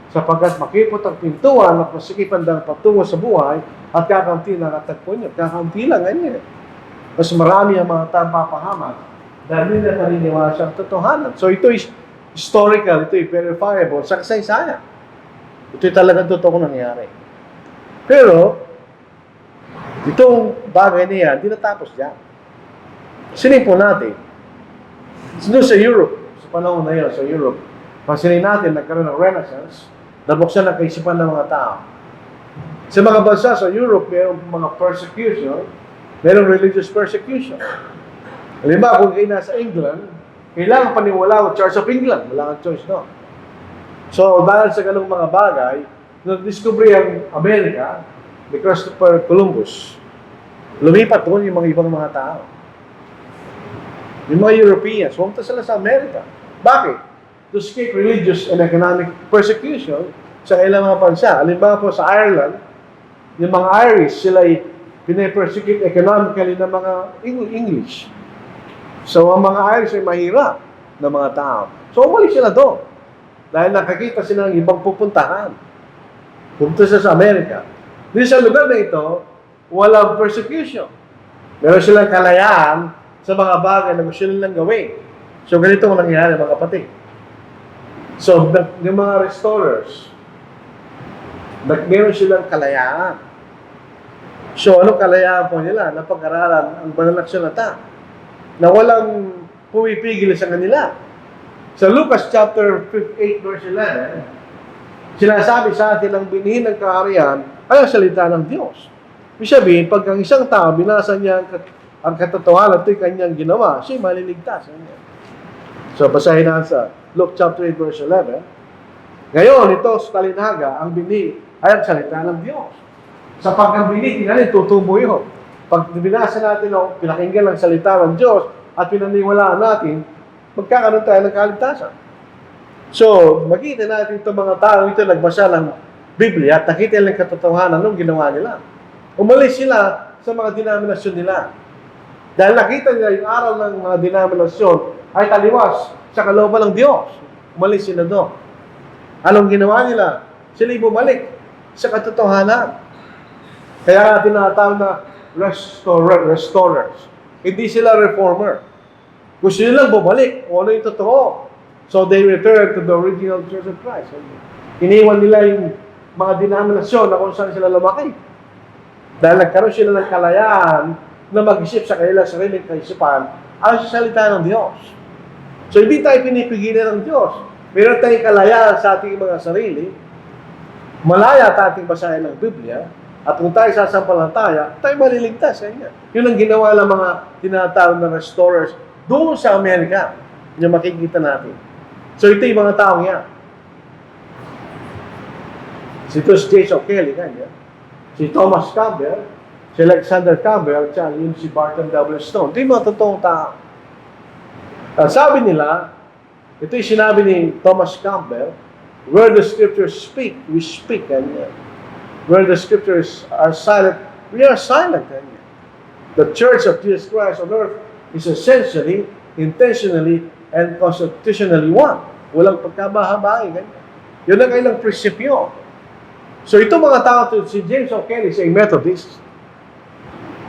Sapagkat makipot ang pintuan at masikip ang daan patungo sa buhay at kakaunti lang at tagpo niyo. Kakaunti lang, ganyan. Mas marami ang mga taong papahamak dahil hindi na naniniwala siyang totohanan. So ito is historical, ito is verifiable sa kasaysayan. Ito ay talagang totoo nangyari. Pero, itong bagay na yan, di natapos dyan. Sinin po natin. Doon sa Europe, sa panahon na yun, sa Europe, pasinin natin, nagkaroon ng Renaissance, Nabuksan ang kaisipan ng mga tao. Sa mga bansa sa Europe, mayroong mga persecution, mayroong religious persecution. Halimbawa, kung kayo nasa England, kailangan paniwala ang Church of England. Wala kang choice, no? So, dahil sa ganung mga bagay, na-discovery ang Amerika ni Christopher Columbus. Lumipat doon yung mga ibang mga tao. Yung mga Europeans, pumunta sila sa Amerika. Bakit? To escape religious and economic persecution sa ilang mga bansa. Halimbawa po sa Ireland, yung mga Irish, sila ay pinapersecute economically ng mga English. So, ang mga Irish ay mahirap na mga tao. So, umalis sila doon. Dahil nakakita sila ng ibang pupuntahan. Pupunta sila sa Amerika. Dito sa lugar na ito, walang persecution. Meron silang kalayaan sa mga bagay na gusto nilang gawin. So, ganito ang nangyayari, mga kapatid. So, yung mga restorers, meron silang kalayaan. So, anong kalayaan po nila? Napag-aralan ang banal na salita na walang pumipigil sa kanila. Sa Lucas chapter 8 verse 11, sinasabi sa atin ang binhi ng kaharian ay ang salita ng Diyos. Ibig sabihin, pag ang isang tao, binasa niya ang katotohanan at kanyang ginawa, siya maliligtas. So, basahin natin sa Luke chapter 8 verse 11. Ngayon, ito sa talinhaga, ang binhi ay ang salita ng Diyos. Sa pagkabini, tingnan, tutubo yun. Pag binasa natin o pinakinggan ang salita ng Diyos at pinaniwalaan natin, magkakaroon tayo ng kaligtasan. So, makita natin itong mga tao ito nagbasa ng Biblia at nakita nilang katotohanan nung ginawa nila. Umalis sila sa mga denominasyon nila. Dahil nakita nila yung aral ng mga denominasyon ay taliwas sa kalooban ng Diyos. Umalis sila doon. Anong ginawa nila? Sila bumalik sa katotohanan. Kaya nga tinatawag na restorers. Hindi sila reformer. Gusto nilang bumalik kung ano yung totoo. So they return to the original Church of Christ. Iniwan nila yung mga denominasyon na kung saan sila lumaki. Dahil nagkaroon sila ng kalayaan na mag-isip sa kanilang sariling kaisipan ang salita ng Diyos. So hindi tayo pinipigilan ng Diyos. Meron tayong kalayaan sa ating mga sarili. Malaya at ating basahin ng Biblia. At kung tayo sasampalataya, tayo maliligtas. Yun ang ginawa ng mga tinatawag na restorers doon sa Amerika. Yung makikita natin. So ito yung mga taong yan. Si Jason Kelly, si Thomas Campbell, si Alexander Campbell, at yun si Barton W. Stone. Ito yung mga totoong tao. Sabi nila, ito yung sinabi ni Thomas Campbell, where the scriptures speak, we speak. Where the scriptures are silent, we are silent. The Church of Jesus Christ on earth is essentially, intentionally, and constitutionally one. Walang pagkabahabay. Yun ang kailang prinsipyo. So ito mga tao, si James O'Kelly, siya ay Methodist.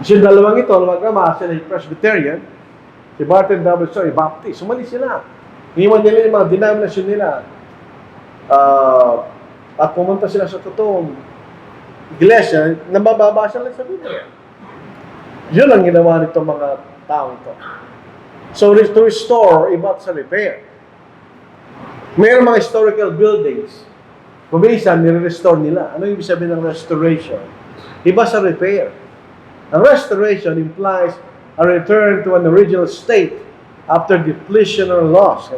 Si dalawang ito, mag-ama, sila ay Presbyterian. Si Barton W. Stone ay Baptist. Sumali sila. Iwan nila yung mga denominasyon nila. At pumunta sila sa totoong iglesia, nababasa lang sa Biblia. Yun ang ginawa nito mga tao ito. So, to restore, iba sa repair. Mayroon mga historical buildings. Kuminsan, nire-restore nila. Ano yung sabihin ng restoration? Iba sa repair. Ang restoration implies a return to an original state after depletion or loss.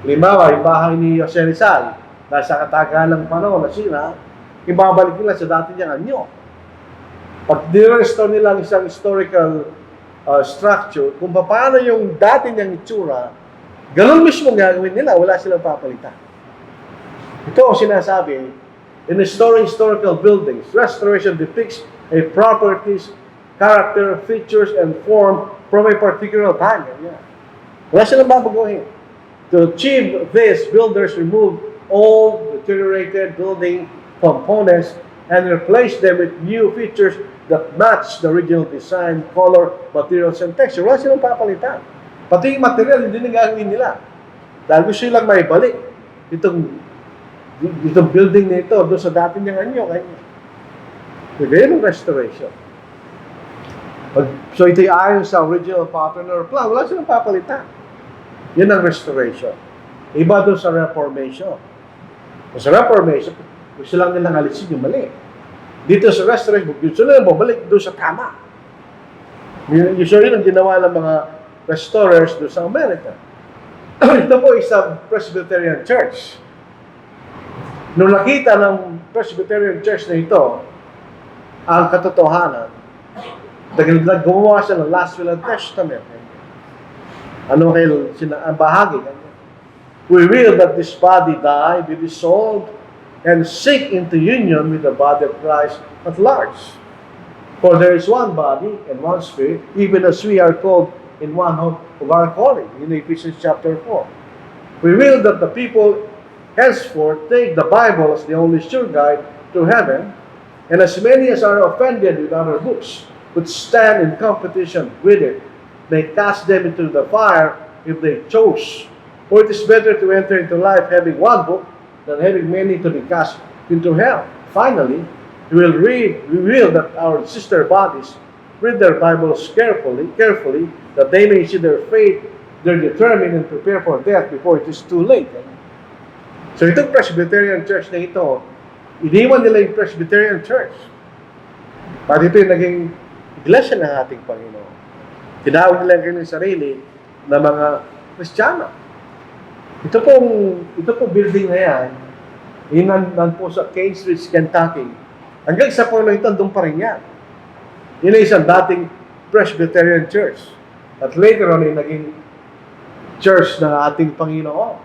Limawa, yung bahay ni Jose Rizal, dahil sa katagalang panahon na sila, ibabalik nila sa dati niyang anyo. Pag nire-restore nila ang isang historical structure, kung paano yung dati niyang itsura, ganun mismo gagawin nila, wala silang papalitan. Ito ang sinasabi, in restoring historical buildings, restoration depicts a properties, character, features, and form from a particular time. Wala silang babaguhin. To achieve this, builders remove old, deteriorated building components and replace them with new features that match the original design, color, materials, and texture. Wala silang papalitan. Pati yung material, hindi na gagawin nila. Dahil gusto nilang maibalik itong building na ito doon sa dati niyang anyo. Ganyan ang restoration. So ito'y ayon sa original pattern or plan. Wala silang papalitan. Yun ang restoration. Iba doon sa Reformation. Sa Reformation, gusto lang nilang alisin yung mali. Dito sa Restoration, gusto nilang bumalik doon sa tama. Usually, ang ginawa ng mga restorers doon sa America. Ito po isang Presbyterian Church. Nung nakita ng Presbyterian Church na ito, ang katotohanan, gumawa siya ng Last Will and Testament. Ano kayo, ang bahagi. We will that this body die, be dissolved, and sink into union with the body of Christ at large. For there is one body and one spirit, even as we are called in one hope of our calling, in Ephesians chapter 4. We will that the people henceforth take the Bible as the only sure guide to heaven, and as many as are offended with other books, would stand in competition with it, may cast them into the fire if they chose. For it is better to enter into life having one book than having many to be cast into hell. Finally, we will that our sister bodies read their Bibles carefully, that they may see their faith, they're determined and prepare for death before it is too late. So itong Presbyterian Church na ito, iniwan nila yung Presbyterian Church. Pati ito yung naging iglesia ng ating Panginoon. Tinawag nila yung sarili na mga Kristiyano. Ito pong building na yan, inan po sa Cambridge, Kentucky. Hanggang sa po na ito, doon pa rin yan. Yun ay isang dating Presbyterian Church. At later on, ay naging church ng ating Panginoon.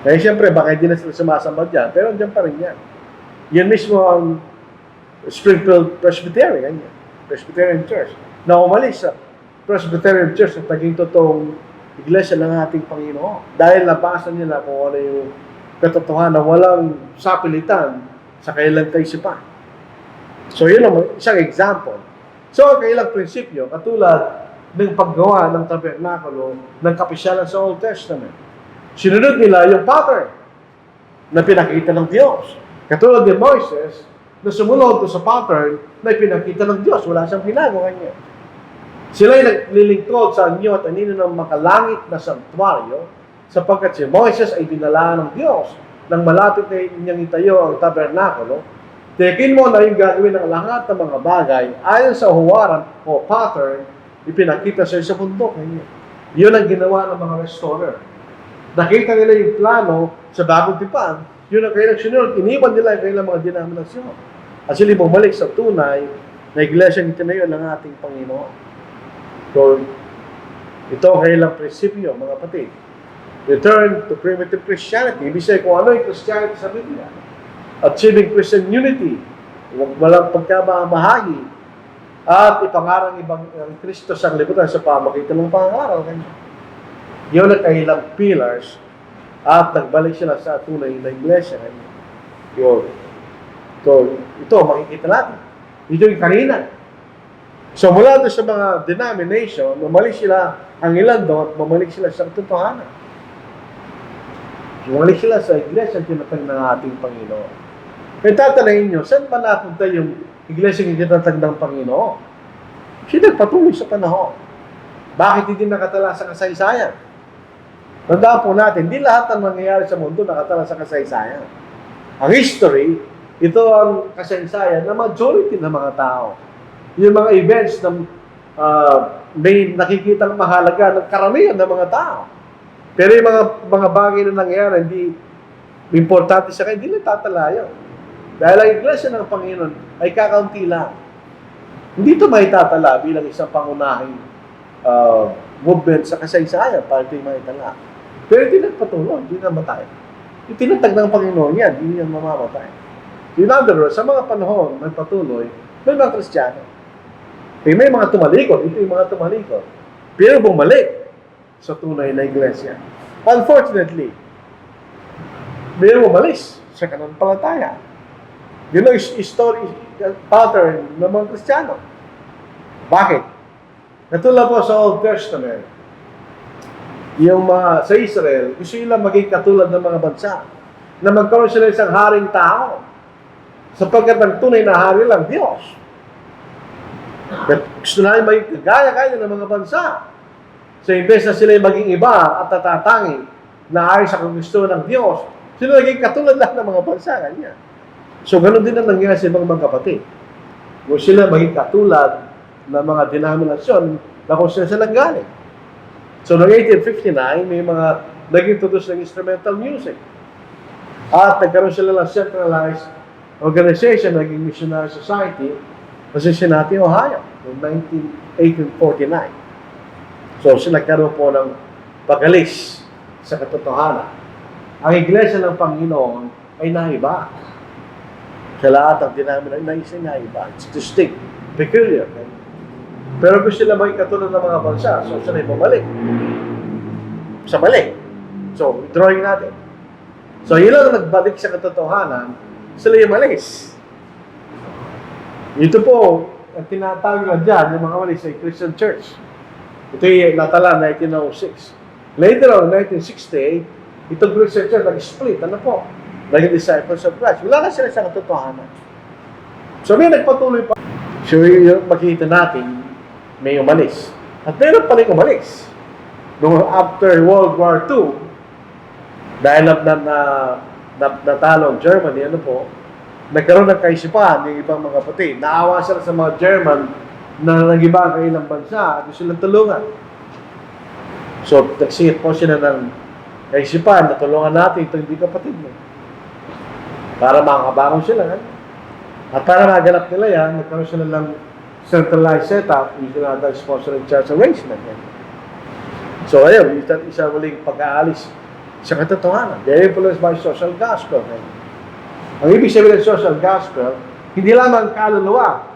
Kaya siyempre, baka hindi na sila sumasamba dyan, pero dyan pa rin yan. Yan mismo ang Springfield Presbyterian Church. Na umalis sa Presbyterian Church at naging totoong iglesia ng ating Panginoon. Dahil nabasa nila kung ano yung katotohanan na walang sapilitan sa kailang kaisipan. So, yun ang isang example. So, ang kailang prinsipyo, katulad ng paggawa ng tabernakulo ng kapisyalan sa Old Testament. Sinunod nila yung pattern na pinakita ng Diyos. Katulad ni Moises, na sumunod sa pattern na pinakita ng Diyos. Wala siyang ginagawa niya. Sila'y naglilingkod sa anyo at anino ng makalangit na santuaryo sapagkat si Moises ay dinala ng Diyos nang malapit na niyang itayo ang tabernakulo. Tiyakin mo na yung gagawin ng lahat ng mga bagay ayon sa huwaran o pattern ipinakita sa bundok. Yun ang ginawa ng mga restorer. Nakita nila yung plano sa bagong tipan. Yun ang kailang sinunod. Iniwan nila yung kailang mga denominasyon. At sila bumalik sa tunay na iglesia ng tinayo ng ating Panginoon. So, ito ang kailang prinsipyo, mga kapatid. Return to primitive Christianity. Ibig sabihin kung ano yung Christianity sa Biblia. Achieving Christian unity. Walang pagkamahagi. At ipangarang ibang Kristo sa liputan sa pamagitan ng pangaral. Yun ang kailang pillars. At nagbalik sila sa tunay na iglesia. Yun. So, ito, makikita natin. Ito yung kanina. So, mula doon sa mga denomination, mamalik sila ang ilan doon at mamalik sila sa katotohanan. Mamalik sila sa iglesia tinatag ng ating Panginoon. Kaya tatanayin nyo, saan ba napunta yung iglesia yung tinatag ng Panginoon? Siya nagpatuloy sa panahon. Bakit hindi nakatala sa kasaysayan? Tandaan po natin, hindi lahat ng nangyayari sa mundo nakatala sa kasaysayan. Ang history, ito ang kasaysayan na majority ng mga tao. Yung mga events na may nakikitang mahalaga ng karamihan ng mga tao. Pero yung mga bagay na nangyayari, hindi importante sa kanya, hindi natatalayo. Dahil ang iglesia ng Panginoon ay kakaunti lang. Hindi ito maitatala bilang isang pangunahing movement sa kasaysayan para ito yung maitala. Pero hindi nagpatuloy, hindi namatay. Itinatag ng Panginoon yan, hindi yan mamamatay. In other words, sa mga panahon may patuloy, may mga Kristiyano. May mga tumalikod, ito yung mga tumalikod. Pero bumalik sa tunay na iglesia. Unfortunately, may umalis sa pananampalataya. Yun ang story, pattern ng mga Kristiyano. Bakit? Natulad po sa Old Testament, yung sa Israel, gusto nila maging katulad ng mga bansa na magkaroon sila isang haring tao sapagkat ang tunay na hari lang Diyos. Gusto namin maging kagaya-gaya ng mga bansa. So, imbes na sila maging iba at natatangi na ayon sa gusto ng Diyos, Sila naging katulad lang ng mga bansa kanya. So, ganun din ang nangyari sa ibang mga kapatid. Kung sila maging katulad ng mga denominasyon na kung sila galing. So, noong 1859, may mga nag-introduce ng instrumental music. At nagkaroon sila ng centralized organization, naging missionary society, sa Cincinnati, Ohio, noong 1849. So, sila nagkaroon po ng pagalis sa katotohanan. Ang Iglesia ng Panginoon ay naiba. Sa lahat ng denomination na naiba. It's distinct, peculiar. Pero gusto sila maging katulad ng mga bansa, so sila bumalik. Sa mali. So, drawing natin. So, yun lang nagbalik sa katotohanan, sila yung malis. Ito po, ang tinatawag na dyan, yung mga malis ay Christian Church. Ito yung natala 1906. Later on, 1968, itong Christian Church nag-split. Ano po? Naging disciples of Christ. Wala na sila sa katotohanan. So, may nagpatuloy pa. So, yung makikita natin, may umalis. At meron pa rin umalis. Noong after World War II, dahil natalo ang Germany, ano po, nagkaroon ng kaisipan yung ibang mga kapatid. Naawa sila sa mga German na nag-iba ang kailang bansa at gusto silang tulungan. So, nagsingit po sila ng kaisipan na tulungan natin itong hindi kapatid mo. Para makabangon sila. At para maganap nila yan, nagkaroon sila ng centralized setup, yung sila na sponsor ng church arrangement. So, ayun, isa muling pag-aalis sa katotohanan. They're influenced by social gospel. Ang ibig sabihin ng social gospel, hindi lamang kaluluwa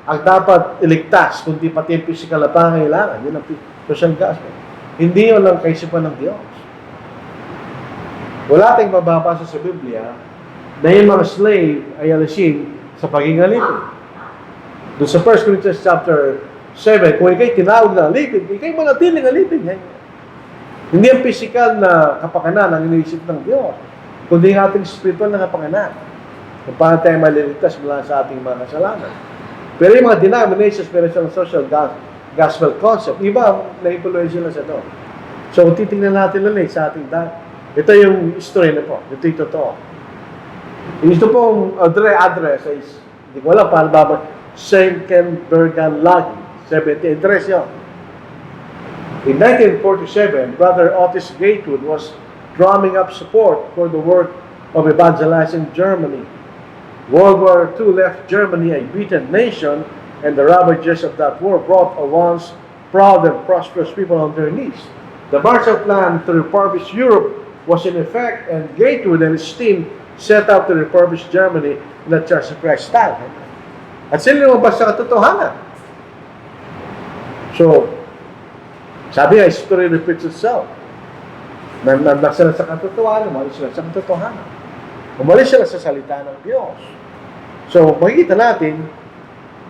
ang dapat iligtas, kundi pati yung physical na pangailangan. Yun ang social gospel. Hindi yun ang kaisipan ng Diyos. Wala tayong mababasa sa Biblia na yung mga slave ay alisin sa pagiging alipin. Doon sa 1 Corinthians chapter 7, kung ikay tinawag na alipin, ikay manatiling alipin. Hindi ang physical na kapakanan ang iniisip ng Diyos, kundi ang ating spiritual na kapakanan. Kung paano tayo maliligtas mula sa ating mga kasalanan. Pero yung mga denominations, pero sa social gospel concept, iba na-influence sila sa ito. So, kung titingnan natin ulit sa ating ito yung history na po. Ito yung totoo. Ito pong address is, hindi ko alam paano ba, Schenkenbergan Lagi, 70 address yun. In 1947, Brother Otis Gatewood was drumming up support for the work of evangelizing Germany. World War II left Germany a beaten nation, and the ravages of that war brought a once proud and prosperous people on their knees. The Marshall Plan to refurbish Europe was in effect, and Gatewood and his team set out to refurbish Germany in the Church of Christ style. At sila lumabas sa katotohanan. So, sabi nga, history repeats itself. Nandak sila sa katotohanan, umalis sila sa katotohanan. Umalis sila sa salita ng Diyos. So, makikita natin,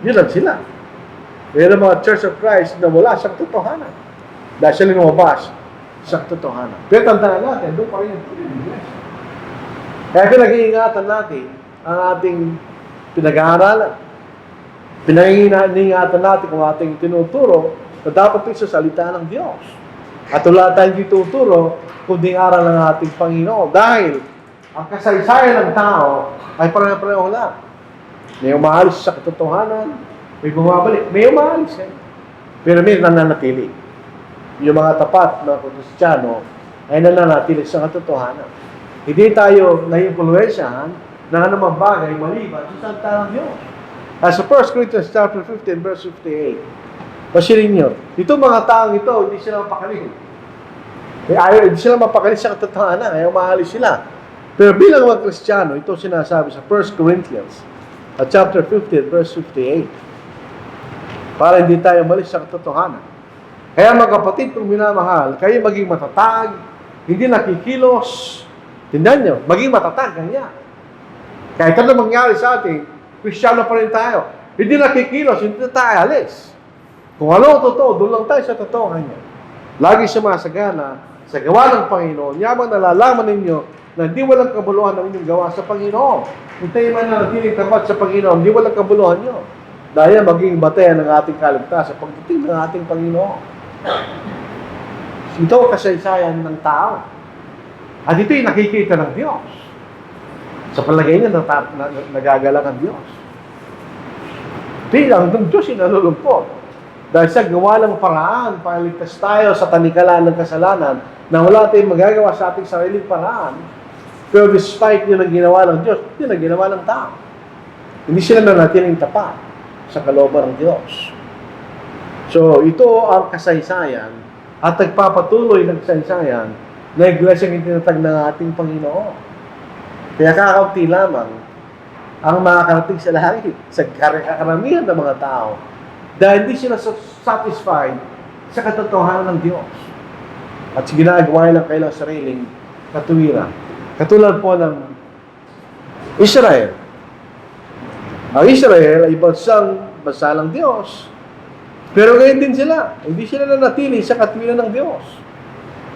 yun lang sila. Mayroon mga Church of Christ na wala sa katotohanan. Dahil sila lumabas sa katotohanan. Pero tandaan natin, doon pa rin yung Iglesia. Kaya pinag-iingatan natin ang ating pinag-aaralan. Pinag-iingatan natin kung ating tinuturo na dapat ito sa salita ng Diyos. At wala tayong dituturo kundi aral ng ating Panginoon. Dahil ang kasaysayan ng tao ay pareho-pareho lang. May umaalis sa katotohanan, may bumabalik, may umaalis. Pero may nananatili. Yung mga tapat na Kristiyano ay nananatili sa katotohanan. Hindi tayo na-impluensyahan ng anumang bagay maliban sa salita ng Diyos. As sa 1 Corinthians chapter 15, verse 58, pasilin nyo, itong mga taong ito, hindi sila mapakalit. Hindi sila mapakalit sa katotohanan, ay umaalis sila. Pero bilang mga Kristiyano, ito sinasabi sa 1 Corinthians, at chapter 15, verse 58, para hindi tayo malis sa katotohanan. Kaya mga kapatid, kung minamahal, kayo maging matatag, hindi nakikilos, tindan nyo, maging matatag, kanya. Kahit ano mangyari sa atin, Kristiyano pa rin tayo. Hindi nakikilos, hindi na tayo alis. Kung ano ang totoo, doon lang tayo sa totoo kanya. Lagi sumasagana sa gawa ng Panginoon, yamang nalalaman ninyo na hindi walang kabuluhan ng inyong gawa sa Panginoon. Kung tayo man nanatiling tapat sa Panginoon, hindi walang kabuluhan nyo. Dahil maging batayan ng ating kaligtasan sa pagdating ng ating Panginoon. Ito kasaysayan ng tao. At ito'y nakikita ng Diyos. Sa palagay niya, nagagalang ang Diyos. Ang Diyos ay nalulungkot. Dahil sa gawa ng paraan, paliligtas tayo sa tanikalan ng kasalanan, na wala tayong magagawa sa ating sariling paraan, pero despite yun ang ginawa ng Diyos, yun ang ginawa ng tao. Hindi sila nanatiling tapat sa kalooban ng Diyos. So, ito ang kasaysayan at nagpapatuloy ng kasaysayan na iglesyang itinatag ng ating Panginoon. Kaya kakaunti lamang ang makakarating sa langit, sa karamihan ng mga tao, dahil hindi sila satisfied sa katotohanan ng Diyos. At ginagawa lang kailang sariling katuwiran. Katulad po ng Israel. Ang Israel ay bansa ng Diyos. Pero ngayon din sila. Hindi sila nanatili sa katuwiran ng Diyos.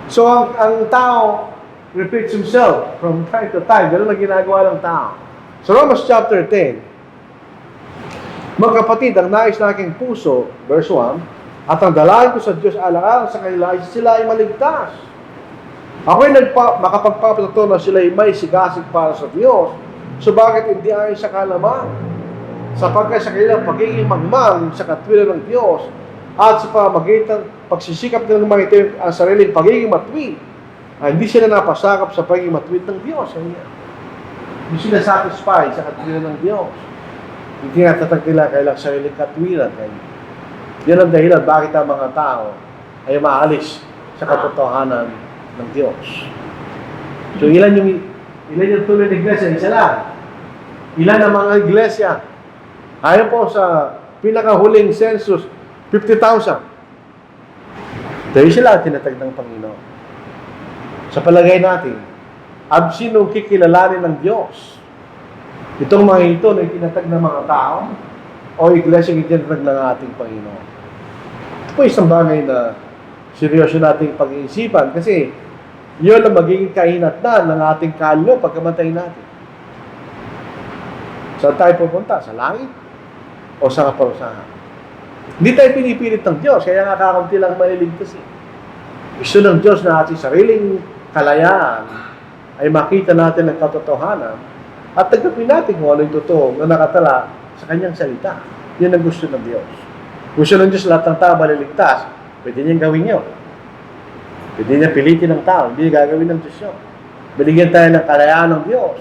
So, ang tao repeats himself from time to time. Ganun ang ginagawa ng tao. So, Romans chapter 10. Mga kapatid, ang nais na aking puso, verse 1, at ang dalangin ko sa Diyos alang-alang sa kanila ay sila ay maligtas. Ako'y makapagpapato na sila ay may sigasig para sa Diyos. So, bakit hindi ay sa kalaman? Sapagkat sa kanilang pagiging magmang sa katwiran ng Diyos at sa pamagitan pagsisikap ng mga ito ang sariling pagiging matwid, ay hindi sila napasakap sa pagiging matwid ng Diyos. Hindi sila satisfied sa katwiran ng Diyos. Hindi natatag nila kailang sariling katwiran. Yan ang dahilan bakit ang mga tao ay maalis sa katotohanan ng Diyos. So ilan yung tuloy ng iglesia? Isa lang. Ilan ang mga iglesia? Ayon po sa pinakahuling census, 50,000. Dahil sila tinatag ng Panginoon. Sa palagay natin, sinong kikilalanin ng Diyos? Itong mga ito na itinatag ng mga tao o iglesia itinatag ng ating Panginoon? Ito po isang bagay na seryoso nating pag-iisipan kasi yun ang magiging kahinatnan ng ating kaluluwa pagkamatay natin. Saan tayo pupunta? Sa langit? O sa kaparusahan? Hindi tayo pinipilit ng Diyos, kaya nga kakaunti lang maliligtas eh. Gusto ng Diyos na ating sariling kalayaan ay makita natin ang katotohanan at tagapin natin kung ano yung totoo na nakatala sa kanyang salita. Yan ang gusto ng Diyos. Gusto ng Diyos lahat ng tao maliligtas, pwede niyang gawin yun. Pwede niya pilitin ng tao, hindi gagawin ng Diyos yun. Binigyan tayo ng kalayaan ng Diyos.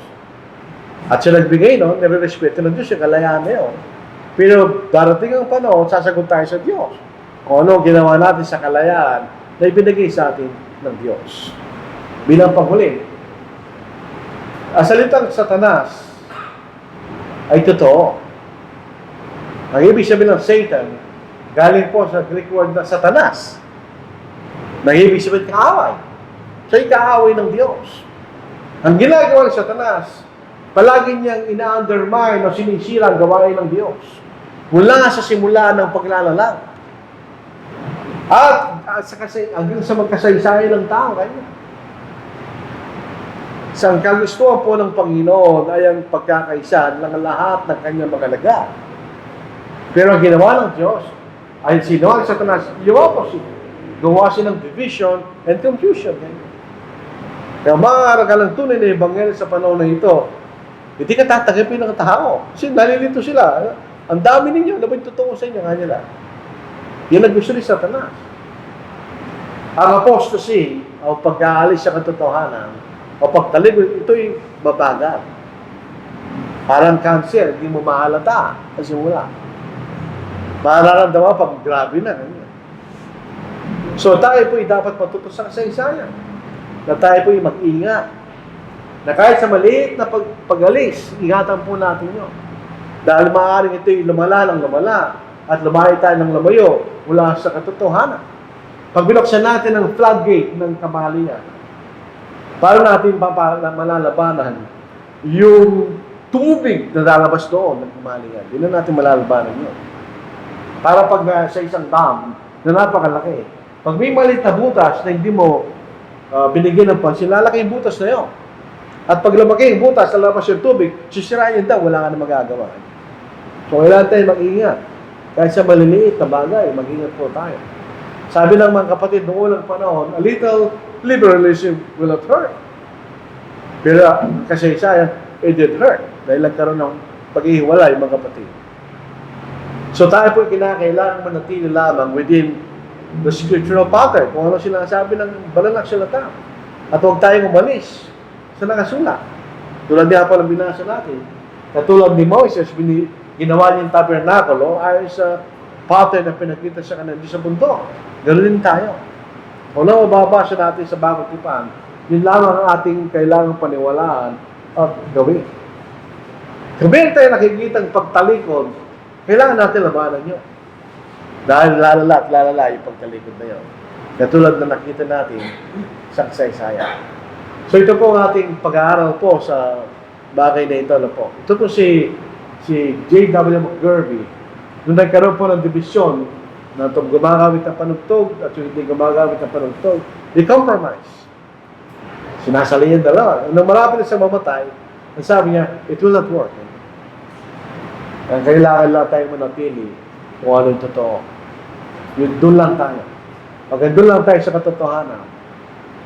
At siya nagbigay nun, nire-respeto ng Diyos yung kalayaan na yun. Pero darating ang panahon, sasagot tayo sa Diyos. Kung ano ginawa natin sa kalayaan na ibinigay sa atin ng Diyos. Bilang panghuli, ang salitang Satanas ay totoo. Ang ibig sabihin ng Satan, galing po sa Greek word na Satanas. Nang ibig sabihin kaaway. Siya'y kaaway ng Diyos. Ang ginagawa ng Satanas, palagi niyang ina-undermine o sinisira ang gawain ng Diyos. Mula sa simula ng paglalalang. At hanggang sa magkasaysayan ng tao. Kanya. Sa kagustuhan po ng Panginoon ay ang pagkakaisa ng lahat ng kanyang mga laga. Pero ang ginawa ng Diyos ay sino ang Satanas? Yung opposite. Gawa siya ng division and confusion. Kaya maaaral tunay na ebanghelyo sa panahon na ito, hindi ka tatanggapin ng tao. Kasi nalilito sila. Ang dami ninyo, ano ba yung totoo sa inyo? Nga nila. Yan ang gusto ni Satanas. Ang apostasy, o pag-aalis sa katotohanan, o pagtalig, ito'y babagal. Parang cancer, hindi mo mahalata sa simula. Mararamdaman pag grabe na. Ganyan. So tayo po'y dapat matuto sa kasaysayan. Na tayo po'y mag-ingat. Na kahit sa maliit na pag-alis, ingatan po natin yun. Dahil maaaring ito'y lumala ng lumala at lumayo tayo ng lumayo mula sa katotohanan. Pag binuksan natin ang floodgate ng kamalian, paano natin malalabanan yung tubig na lalabas doon ng kamalian? Hindi na natin malalabanan yun. Para pag sa isang dam na napakalaki, pag may maliit na butas na hindi mo binigyan ng pansin, lalaki yung butas na yun. At pag lumaki yung butas, lalabas yung tubig, sisirain yun daw, wala ka na magagawa. So, kailangan tayo mag-ingat. Kahit sa maliliit na bagay, mag-ingat po tayo. Sabi ng mga kapatid noong unang panahon, a little liberalism will not hurt. Pero ang kasaysayan, it did hurt dahil nagkaroon ng pag-ihiwalay mga kapatid. So tayo po kinakailangan manatili lamang within the scriptural pattern, kung ano sila sabi ng banal na salita. At huwag tayong umalis sa nakasulat. Tulad niya po ng binasa natin, katulad ni Moses, ginawa niya yung tabernakulo ay sa pattern na pinakita sa kanila sa bundok. Ganoon din tayo. Kung ano mababasa natin sa bagong tipan, yun lamang ang ating kailangang paniwalaan at gawin. Kung meron tayo nakikitang pagtalikod, kailangan natin labanan yun. Dahil lalala at lalala yung pagtalikod na yun. Katulad na nakita natin sa kasaysayan. So ito po ang ating pag-aaral po sa bagay na ito. Po. Ito po si J.W. McGurvey. Nung nagkaroon po ng division na itong gumagamit ng panugtog at yung hindi gumagamit ng panugtog, they compromise. Sinasali yung dalawa. Nung malapit na sa mamatay, ang sabi niya, it will not work. Ang kailangan lang tayong manatili kung ano yung totoo. Yun, doon lang tayo. Pag doon lang tayo sa katotohanan,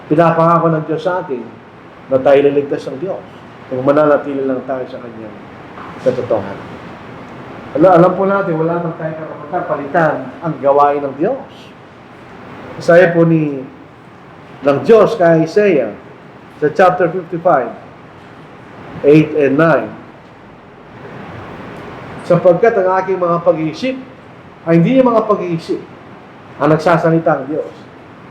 pinapangako ng Diyos sa atin na tayo liligtas ng Diyos. Kung mananatili lang tayo sa Kanyang katotohanan. Alam po natin, wala nang tayo karapatan palitan ang gawain ng Diyos. Saya po ng Diyos kay Isaiah sa chapter 55, 8 and 9. Sapagkat ang aking mga pag-iisip ay hindi yung mga pag-iisip ang nagsasalita ang Diyos.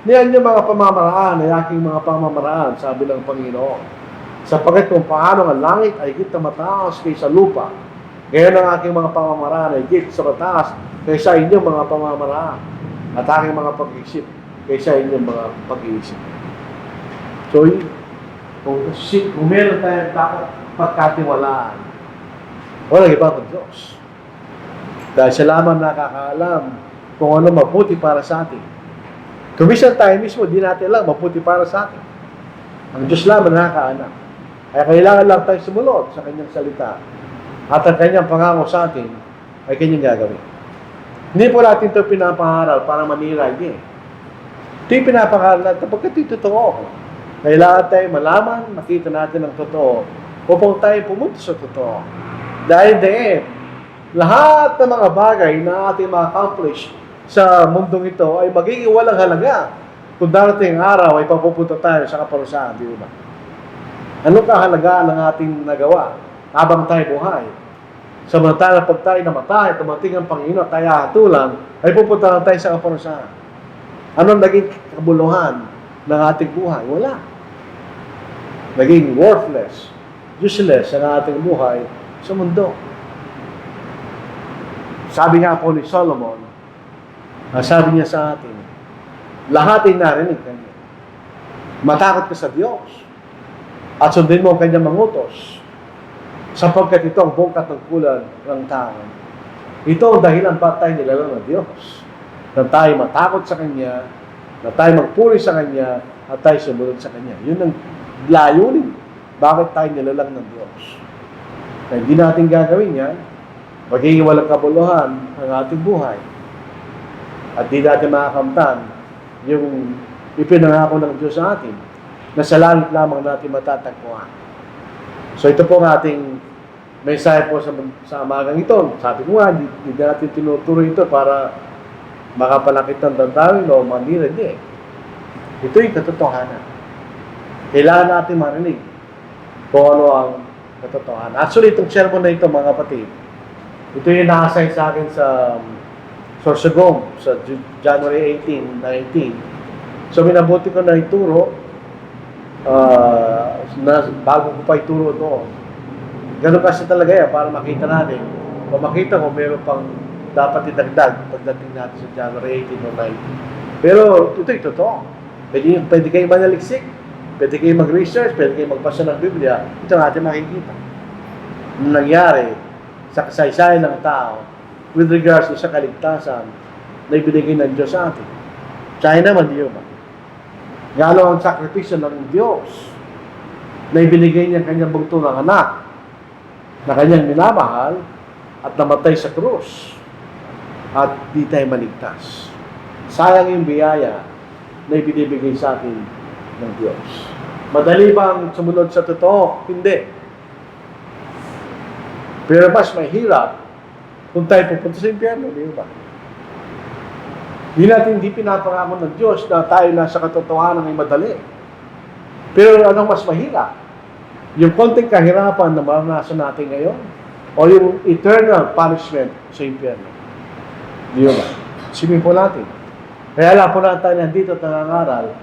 Niyan yung mga pamamaraan ay aking mga pamamaraan, sabi ng Panginoon. Sapagkat kung paano ang langit ay higit na mataas kaysa lupa, ngayon ang aking mga pamamaraan ay higit sa mataas kaysa inyong mga pamamaraan at aking mga pag-iisip kaysa inyong mga pag-iisip. So, kung meron tayong dapat pagkatiwalaan, walang iba ng Diyos. Dahil siya lamang nakakaalam kung ano mabuti para sa atin. Kung minsan tayo mismo, di natin alam mabuti para sa atin. Ang Diyos lamang nakakaalam. Kaya kailangan lang tayo sumunod sa Kanyang salita. At ang Kanyang pangako sa atin ay Kanyang gagawin. Hindi po natin ito pinapangaral para manira. Hindi. Ito yung pinapangaral natin pagkat ito totoo. Kailangan tayo malaman, makita natin ang totoo upang tayo pumunta sa totoo. Dahil lahat ng mga bagay na ating ma-accomplish sa mundong ito ay magiging walang halaga kung darating araw ay papupunta tayo sa kaparusahan, di ba? Anong kahalagaan ng ating nagawa habang tayo buhay? Samantala pag tayo namatay, tumating ang Panginoon, tayo hatulan, ay pupunta na tayo sa kaparusahan. Anong naging kabuluhan ng ating buhay? Wala. Naging worthless, useless ang ating buhay sa mundo. Sabi nga po ni Solomon, sabi niya sa atin, lahat ay narinig kanya. Matakot ka sa Diyos at sundin mo ang kanyang mangutos sapagkat ito ang buong katungkulan ng tao. Ito ang dahilan pa tayo nilalang ng Diyos. Na tayo matakot sa Kanya, na tayo magpuri sa Kanya, at tayo sumunod sa Kanya. Yun ang layunin. Bakit tayo nilalang ng Diyos? Na hindi natin gagawin yan, magiging walang kabuluhan ang ating buhay. At di natin makakamtan yung ipinangako ng Diyos sa atin na sa langit lamang natin matatagpuan. So ito po ang ating mensahe po sa umagang ito. Sabi ko nga, hindi natin tinuturo ito para makapalakit ng damdamin o manira. Hindi. Ito yung katotohanan. Kailangan natin marinig kung ano ang katotohanan. Actually, itong sermon na ito, mga kapatid, ito yung na-assign sa akin sa Sorsogon sa January 18, 19. So, minabuti ko na ituro bago ko pa ituro doon. Ganun kasi talaga yan para makita natin. Kung makita ko, meron pang dapat idagdag pagdating natin sa January 18 o 19. Pero ito'y totoo. Pwede kayo manaliksik, pwede kayo mag-research, pwede kayo magbasa ng Biblia. Ito ang ating makikita. Ano nangyari sa kasaysayan ng tao with regards sa kaligtasan na ibinigay ng Diyos sa atin. China naman, di ba? Gano'n ang sakripisyo ng Diyos na ibinigay niya kanyang bugtong ng anak na kanyang minamahal at namatay sa krus at di tayo maligtas. Sayang yung biyaya na ibinibigay sa atin ng Diyos. Madali bang sumunod sa totoo? Hindi. Pero mas mahirap kung tayo pupunta sa impyerno, di ba? Hindi pinapangako ng Diyos na tayo nasa katotohanan ay madali. Pero anong mas mahirap? Yung konting kahirapan na maranasan natin ngayon o yung eternal punishment sa impyerno? Di ba? Isipin po natin. Kaya lang po natin tayo nandito at nangangaral,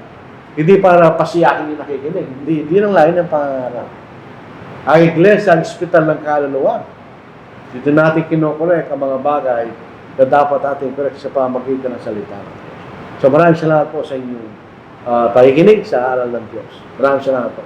hindi para pasiyakin yung nakikinig. Hindi ang lain ng pangangaral. Ang iglesia, ang ospital ng kaluluwa. Dito natin kinukorek ang mga bagay na dapat ating correct sa pamagitan ng salita. So maraming salamat po sa inyong pakikinig sa aral ng Diyos. Maraming salamat po.